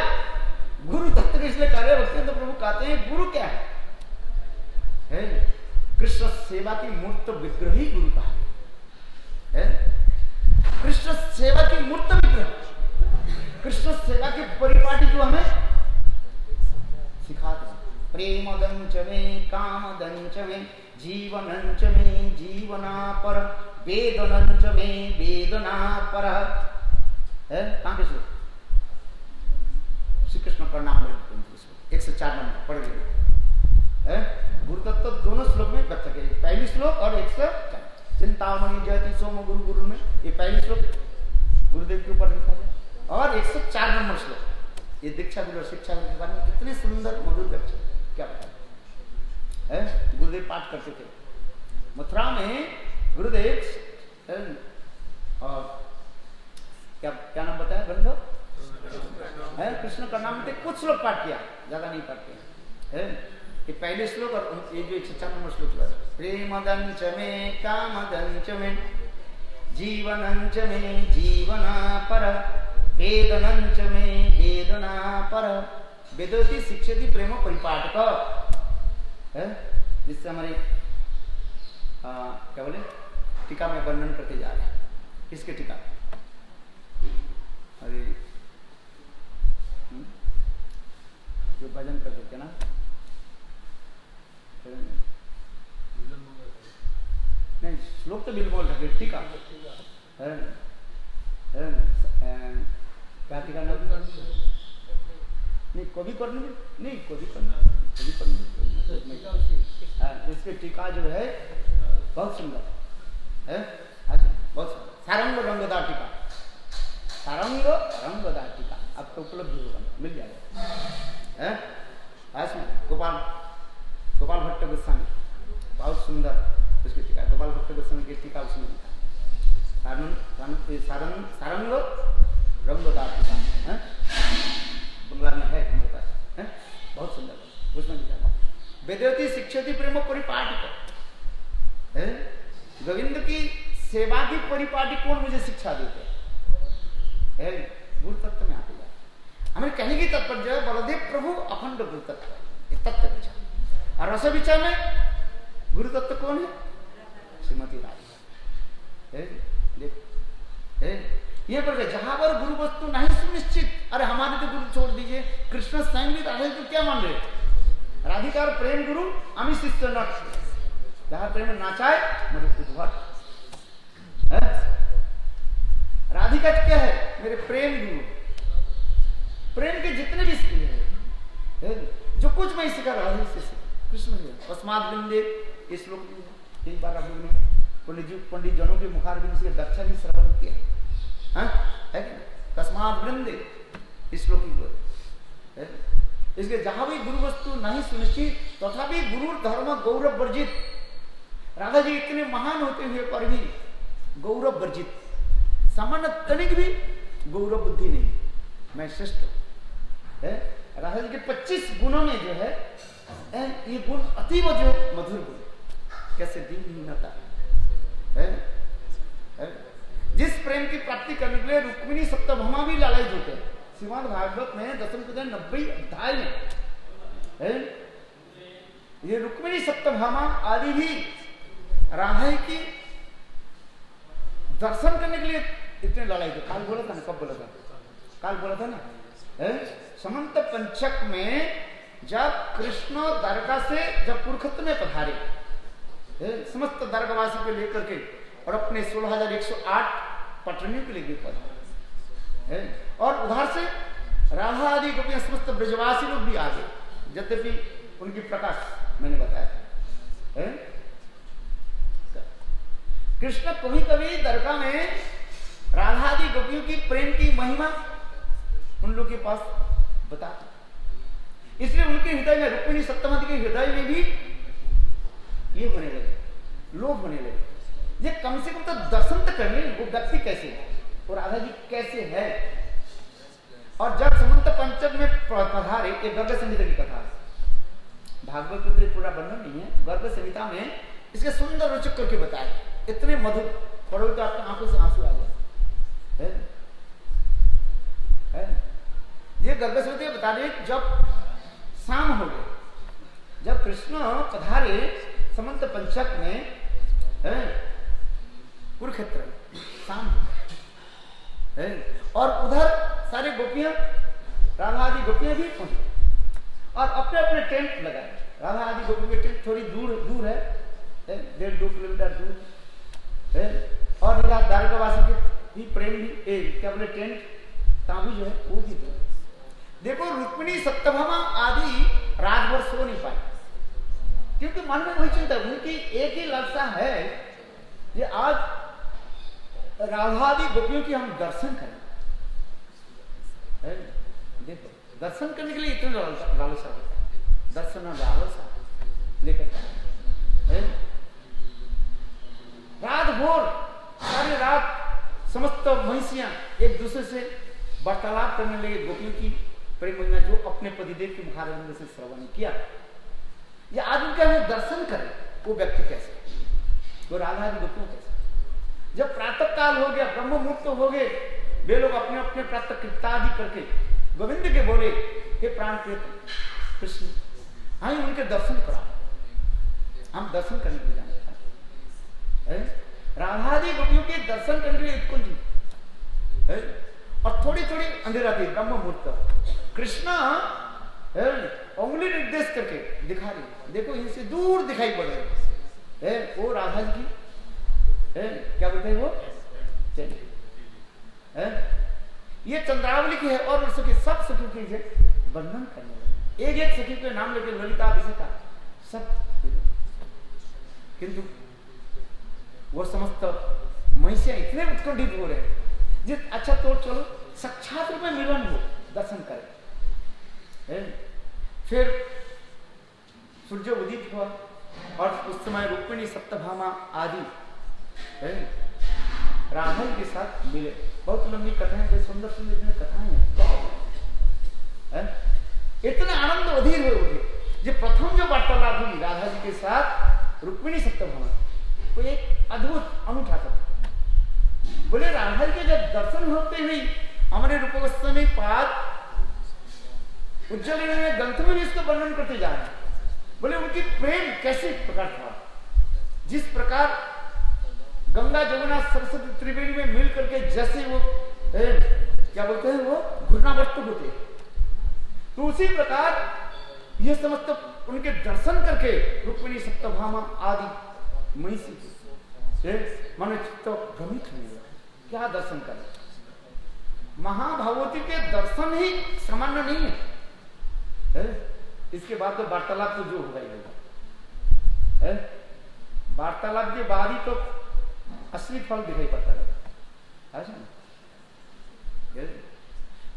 गुरु तत्व के इसलिए कार्य भक्ति तो प्रभु कहते हैं गुरु क्या है? कृष्ण सेवा की मूर्त विग्रह ही गुरु कहा है। कृष्ण सेवा की मूर्त विग्रह, कृष्ण सेवा की परिपाटी जो हमें सिखाते हैं। प्रेम दंच में काम दंच में जीवनंच में जीवना पर वेदनंच में वेदना पर है। कहां के श्लोक? श्री कृष्ण प्रणाम 104 नंबर पढ़ लीजिए। गुरु तत्व दोनों श्लोक में बच सके, पहली श्लोक और 104। चिंतामणि जयति सोम गुरु गुरु में ये पहली श्लोक गुरुदेव के ऊपर लिखा गया, और 104 नंबर श्लोक ये दीक्षा गुरु शिक्षा के बारे में कितने सुंदर मधुर व्यक्त क्या बताया है। गुरुदेव पाठ करते थे मथुरा में। गुरुदेव और क्या नाम बताया ग्रंथ है? कृष्ण का नाम थे, कुछ श्लोक पाठ किया, ज्यादा नहीं पाठ किया है। ये पहले श्लोक और ये जो 104 नंबर श्लोक है। प्रेम दंच में काम दंच में जीवनंच में जीवना पर वेदनंच में वेदना पर वेदोति शिक्षति प्रेम परिपाटक है। जिससे हमारे क्या बोले टीका में वर्णन करते जा रहे हैं। किसके टीका? अरे जो भजन करते थे ना, नहीं श्लोक तो बिल्कुल रखे, टीका क्या टीका नाम? नहीं कभी करने नहीं कभी करने इसके टीका जो है बहुत सुंदर है। बहुत सारंग रंगदार टीका, सारंग रंगदार टीका आपको उपलब्ध होगा, मिल जाएगा। गोपाल भट्ट गोस्वामी बहुत सुंदर उसकी टीका, गोपाल भट्ट गोस्वामी की टीका उसमें सारंग रंगदार टीका बंगला में है हमारे पास, बहुत सुंदर उसमें लिखा वेदवती शिक्षति प्रेम परिपाटी है। गोविंद की सेवा की परिपाटी कौन मुझे शिक्षा देते है? गुरु तत्व में आते जाए। हमें कहने की तात्पर्य है बलदेव प्रभु अखंड गुरु तत्व, तत्व विचार। और रस विचार में गुरु तत्व कौन है? श्रीमती राधिका है। ये पर जहां पर गुरु वस्तु नहीं सुनिश्चित, अरे हमारे तो गुरु छोड़ दीजिए, कृष्ण स्वयं भी राधे को क्या मान रहे? राधिका प्रेम गुरु अमी शिष्य नट, जहां प्रेम नाचाए मेरे उद्भट। राधिका क्या है? मेरे प्रेम गुरु। प्रेम के जितने भी स्किल है, जो कुछ मैं सिखा रहा से कृष्ण अस्माद बिंदे इस श्लोक में एक बार आप लोगों ने पंडित जनों के मुखारबिंद से दक्षा भी श्रवण किया है कि तस्माद वृंदे इस श्लोक की। इसके जहां भी गुरु वस्तु नहीं सुनिश्चित तथापि गुरु धर्म गौरव वर्जित। राधा जी इतने महान होते हुए पर भी गौरव वर्जित, सामान्य तनिक भी गौरव बुद्धि नहीं, मैं श्रेष्ठ है। राधा जी के 25 गुणों में जो है ये गुण अतीव जो मधुर गुण, कैसे दीनहीनता है। जिस प्रेम की प्राप्ति करने के लिए रुक्मिणी सप्तभामा भी लालयित होते हैं। श्रीमद् भागवत में 10 अध्याय में है ये रुक्मिणी सप्तभामा आदि भी राधा की दर्शन करने के लिए इतने लालयित थे। काल बोला था ना, कब बोला था? काल बोला था ना समंत पंचक में जब कृष्ण द्वारका से जब कुरुक्षेत्र में पधारे समस्त द्वारकावासी को लेकर के और अपने 16,108 पटनियों के लिए पधारे, और उधर से राधा आदि को समस्त ब्रजवासी लोग भी आ गए, यद्यपि उनकी प्रकाश मैंने बताया था। कृष्ण कभी कभी द्वारका में राधा आदि गोपियों की प्रेम की महिमा उन लोग के पास बताते, इसलिए उनके के हृदय में, रुक्मिणी सप्तमती के हृदय में भी ये होने लगे, लोभ होने लगे। ये कम से कम तो दर्शन तो करने, वो व्यक्ति कैसे है और राधा जी कैसे है। और जब समंत पंचक में पधारे, ये गर्ग संहिता की कथा है, भागवत में पूरा वर्णन नहीं है, गर्ग संहिता में इसके सुंदर रोचक करके बताए, इतने मधुर, पढ़ोगे तो आपकी आंखों से आंसू आ जाए। ये गर्ग संहिता बता रहे, जब शाम हो गए, जब कृष्ण पधारे समंत पंचक में कुरुक्षेत्र, शाम है, और उधर सारे गोपियां, राधा आदि गोपियां भी पहुंचे और अपने अपने टेंट लगाए। राधा आदि गोपियों के टेंट थोड़ी दूर है, 1.5-2 किलोमीटर दूर है, और द्वारकावासी के भी प्रेम भी क्या बोले टेंट तांबू जो है वो भी दूर। देखो रुक्मिणी सत्यभामा आदि रात भर सो नहीं पाए, क्योंकि मन में वही चिंता, उनकी एक ही लालसा है कि आज राधादि गोपियों की हम दर्शन करें। देखो दर्शन करने के लिए इतने लालसा होता है, दर्शन और लालसा लेकर रात भोर सारी रात समस्त महिषियां एक दूसरे से वार्तालाप करने लगे गोपियों की प्रेम महिमा, जो अपने पतिदेव के मुखारविंद से श्रवण किया। या आज उनका दर्शन करें, वो व्यक्ति कैसे, वो राधा आदि गोपियों कैसे। जब प्रातः काल हो गया, ब्रह्म मुहूर्त हो गए, वे लोग अपने अपने प्रातः कृत्यादि करके गोविंद के बोले, हे प्राण प्रिय कृष्ण, हमें उनके दर्शन करा, हम दर्शन करने के जाने का। राधादि गोपियों के दर्शन करने के लिए उत्कुंठ है, और थोड़ी थोड़ी अंधेरा थी, ब्रह्म मुहूर्त। कृष्णा उंगली निर्देश करके दिखा रही, देखो इनसे दूर दिखाई पड़ रहे है वो राधा जी की क्या बोलते हैं वो चलिए ये चंद्रावली की है, और सखी सब सखी के वर्णन करने लगे, एक एक सखी के नाम लेके ललिता विशिता सब, किंतु वो समस्त महिषियां इतने उत्कंठित हो रहे जिस अच्छा तो चलो साक्षात रूप में मिलन हो, दर्शन करें। फिर सूर्य उदित हुआ और उस समय रुक्मिणी सप्तभामा आदि राधा के साथ मिले। बहुत लंबी कथाएं, बड़ी सुंदर सुंदर कथाएं हैं। इतने आनंद अधीर हुए उठे, जो प्रथम जो वार्तालाप हुई राधा जी के साथ रुक्मिणी सप्तभामा, वो एक अद्भुत अनूठा था। बोले राधा जी के जब दर्शन होते हुए हमारे रूप गोस्वामी पाद उज्जवल में ग्रंथ में भी इसका वर्णन करते जा रहे हैं। बोले उनकी प्रेम कैसे प्रकार था, जिस प्रकार गंगा जमुना सरस्वती त्रिवेणी में मिल करके जैसे वो क्या बोलते हैं वो घूर्णावर्त होते, तो उसी प्रकार ये समस्त उनके दर्शन करके रुक्मिणी सप्तभामा आदि महिषी मन चित्त भ्रमित होने लगा। क्या दर्शन कर, महाभागवती के दर्शन ही सामान्य नहीं है। इसके बाद तो वार्तालाप तो जो होगा ही होगा, वार्तालाप के बाद ही तो असली फल दिखाई पड़ता है।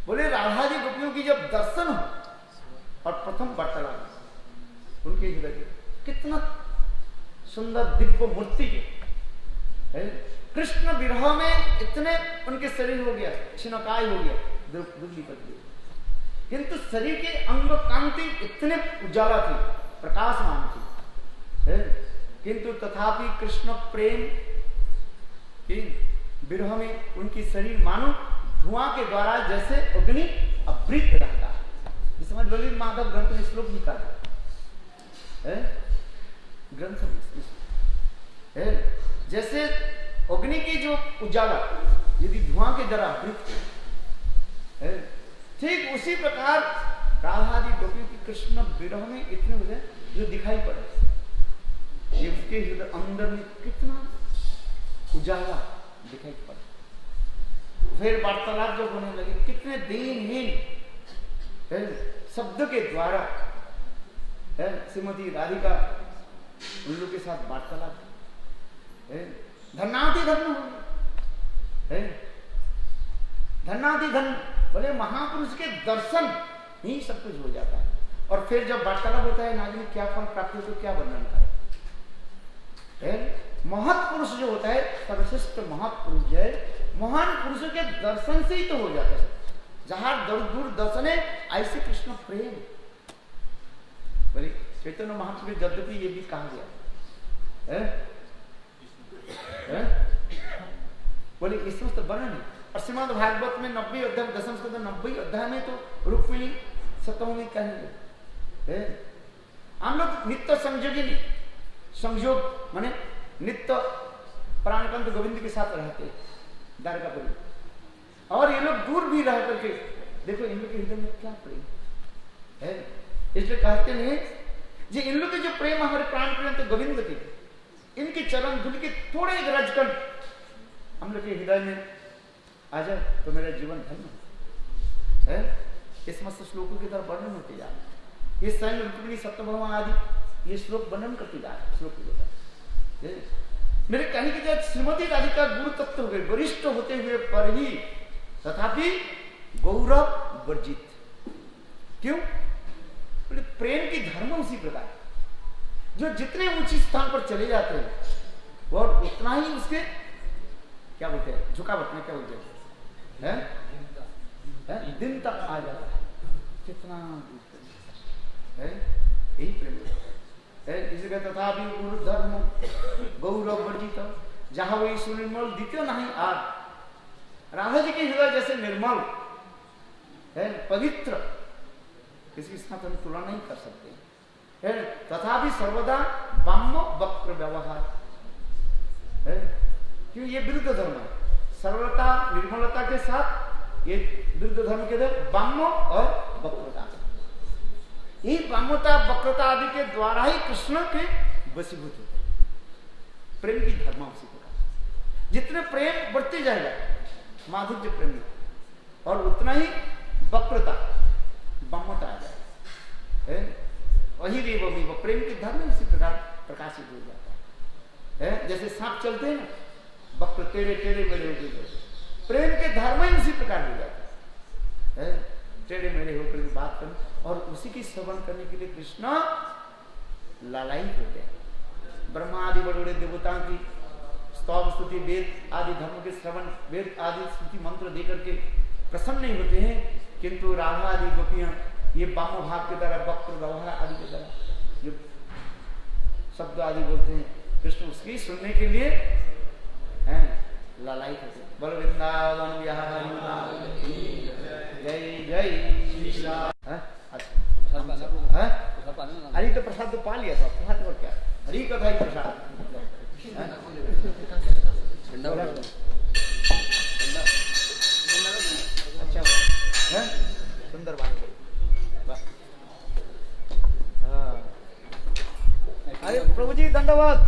बोले राधा जी गोपियों की जब दर्शन हो और प्रथम वार्तालाप उनके हृदय कितना सुंदर दिव्य मूर्ति के कृष्ण विरह में इतने उनके शरीर हो गया, छिनकाय हो गया, दुबली पड़ गई, किंतु शरीर के अंग कांति इतने उजाला थी, प्रकाशमान थी, किंतु तथापि कृष्ण प्रेम की विरह में उनकी शरीर मानो धुआं के द्वारा जैसे अग्नि अवृत रहता है। जिस समय ललित माधव ग्रंथ में श्लोक निकाला ग्रंथ में जैसे अग्नि की जो उजाला यदि धुआं के द्वारा अवृत है, ठीक उसी प्रकार राधादि गोपियों की कृष्ण विरह में इतने हो गए जो दिखाई पड़े, ये उसके हृदय अंदर में कितना उजाला दिखाई पड़ा। फिर वार्तालाप जब होने लगे, कितने दीनहीन शब्द के द्वारा श्रीमती राधिका उन लोग के साथ वार्तालाप, धन्नाति धन्य हो गए, धन्नाति धन्य। बोले महापुरुष के दर्शन ही सब कुछ हो जाता है। और फिर जब वार्तालाप होता है नागिन क्या फल प्राप्त हो तो क्या वर्णन करे। महापुरुष जो होता है सर्वश्रेष्ठ महापुरुष है, महान पुरुषों के दर्शन से ही तो हो जाता है। जहां दूर दर्शन है ऐसे कृष्ण प्रेम। बोले चैतन्य महाप्रभु यद्यपि ये भी कहा गया है? बोले इस समस्त वर्णन है। और श्रीमद् भागवत में 90 अध्याय, दशम स्कंद 90 अध्याय में तो रुक्मिणी सप्तमी कहेंगे। हम लोग नित्य संयोगी, संयोग माने नित्य प्राणकंठ गोविंद के साथ रहते द्वारकापुरी, और ये लोग दूर भी रह करके देखो इन लोग के हृदय में क्या प्रेम है। इसलिए कहते हैं जी इन लोग के जो प्रेम हमारे प्राण प्रेम तो गोविंद के, इनके चरण धूल के थोड़े रजकण हम लोग के हृदय में आ जाए तो मेरा जीवन धन्य है। इस समस्त श्लोकों की तरफ वर्णन होते जा रहे, ये स्वयं रुक्मिणी सत्यभामा आदि ये श्लोक वर्णन करते जा रहे। श्लोक मेरे कहने की जब श्रीमती राधिका गुरु तत्व हो गए, वरिष्ठ होते हुए पर ही तथापि गौरव वर्जित। क्यों? बोले प्रेम की धर्म उसी प्रकार, जो जितने ऊंची स्थान पर चले जाते हैं और उतना ही उसके क्या बोलते हैं, झुकावट में क्या बोलते हैं, दिन तक आ जाता है। कितना है यही प्रेम है। इसलिए तथापि गुरु धर्म गौरव वर्जित, जहां वही सुनिर्मल द्वितीय नहीं आर। राधा जी के हृदय जैसे निर्मल है, पवित्र, इसकी साथ हम तुलना नहीं कर सकते है। तथापि सर्वदा वाम्य वक्र व्यवहार है, क्यों ये विरुद्ध धर्म है। सरलता निर्मलता के साथ ये विरुद्ध धर्म के अंदर वाम्य और वक्रता, ये वाम्यता वक्रता आदि के द्वारा ही कृष्ण के वशीभूत होते हैं। प्रेम की धर्म उसी प्रकार, जितने प्रेम बढ़ते जाएगा माधुर्य प्रेम में, और उतना ही वक्रता वाम्यता आ जाएगा। वही रेव प्रेम के धर्म इसी प्रकार प्रकाशित हो जाता है। जैसे सांप चलते हैं ना, वक्र टेढ़े टेढ़े मेढ़े होते, प्रेम के धर्म ही उसी प्रकार हो जाता है। टेढ़े मेढ़े होकर के बात करना, और उसी की श्रवण करने के लिए कृष्ण लालायित हो गए। ब्रह्मा आदि बड़े बड़े देवताओं की स्तव स्तुति वेद आदि धर्म के श्रवण, वेद आदि स्तुति मंत्र देकर के प्रसन्न नहीं होते हैं, किंतु राधा आदि गोपियां ये वाम भाव के द्वारा वक्र व्यवहार आदि के द्वारा जो शब्द आदि बोलते हैं, कृष्ण उसकी सुनने के लिए लालायित होते। बोल वृंदावन बिहारी जय जय। अरे तो प्रसाद तो पा लिया था, प्रसाद और क्या, हरी कथा ही प्रसाद। अच्छा है, सुंदर बात। अरे प्रभु जी दंडवत।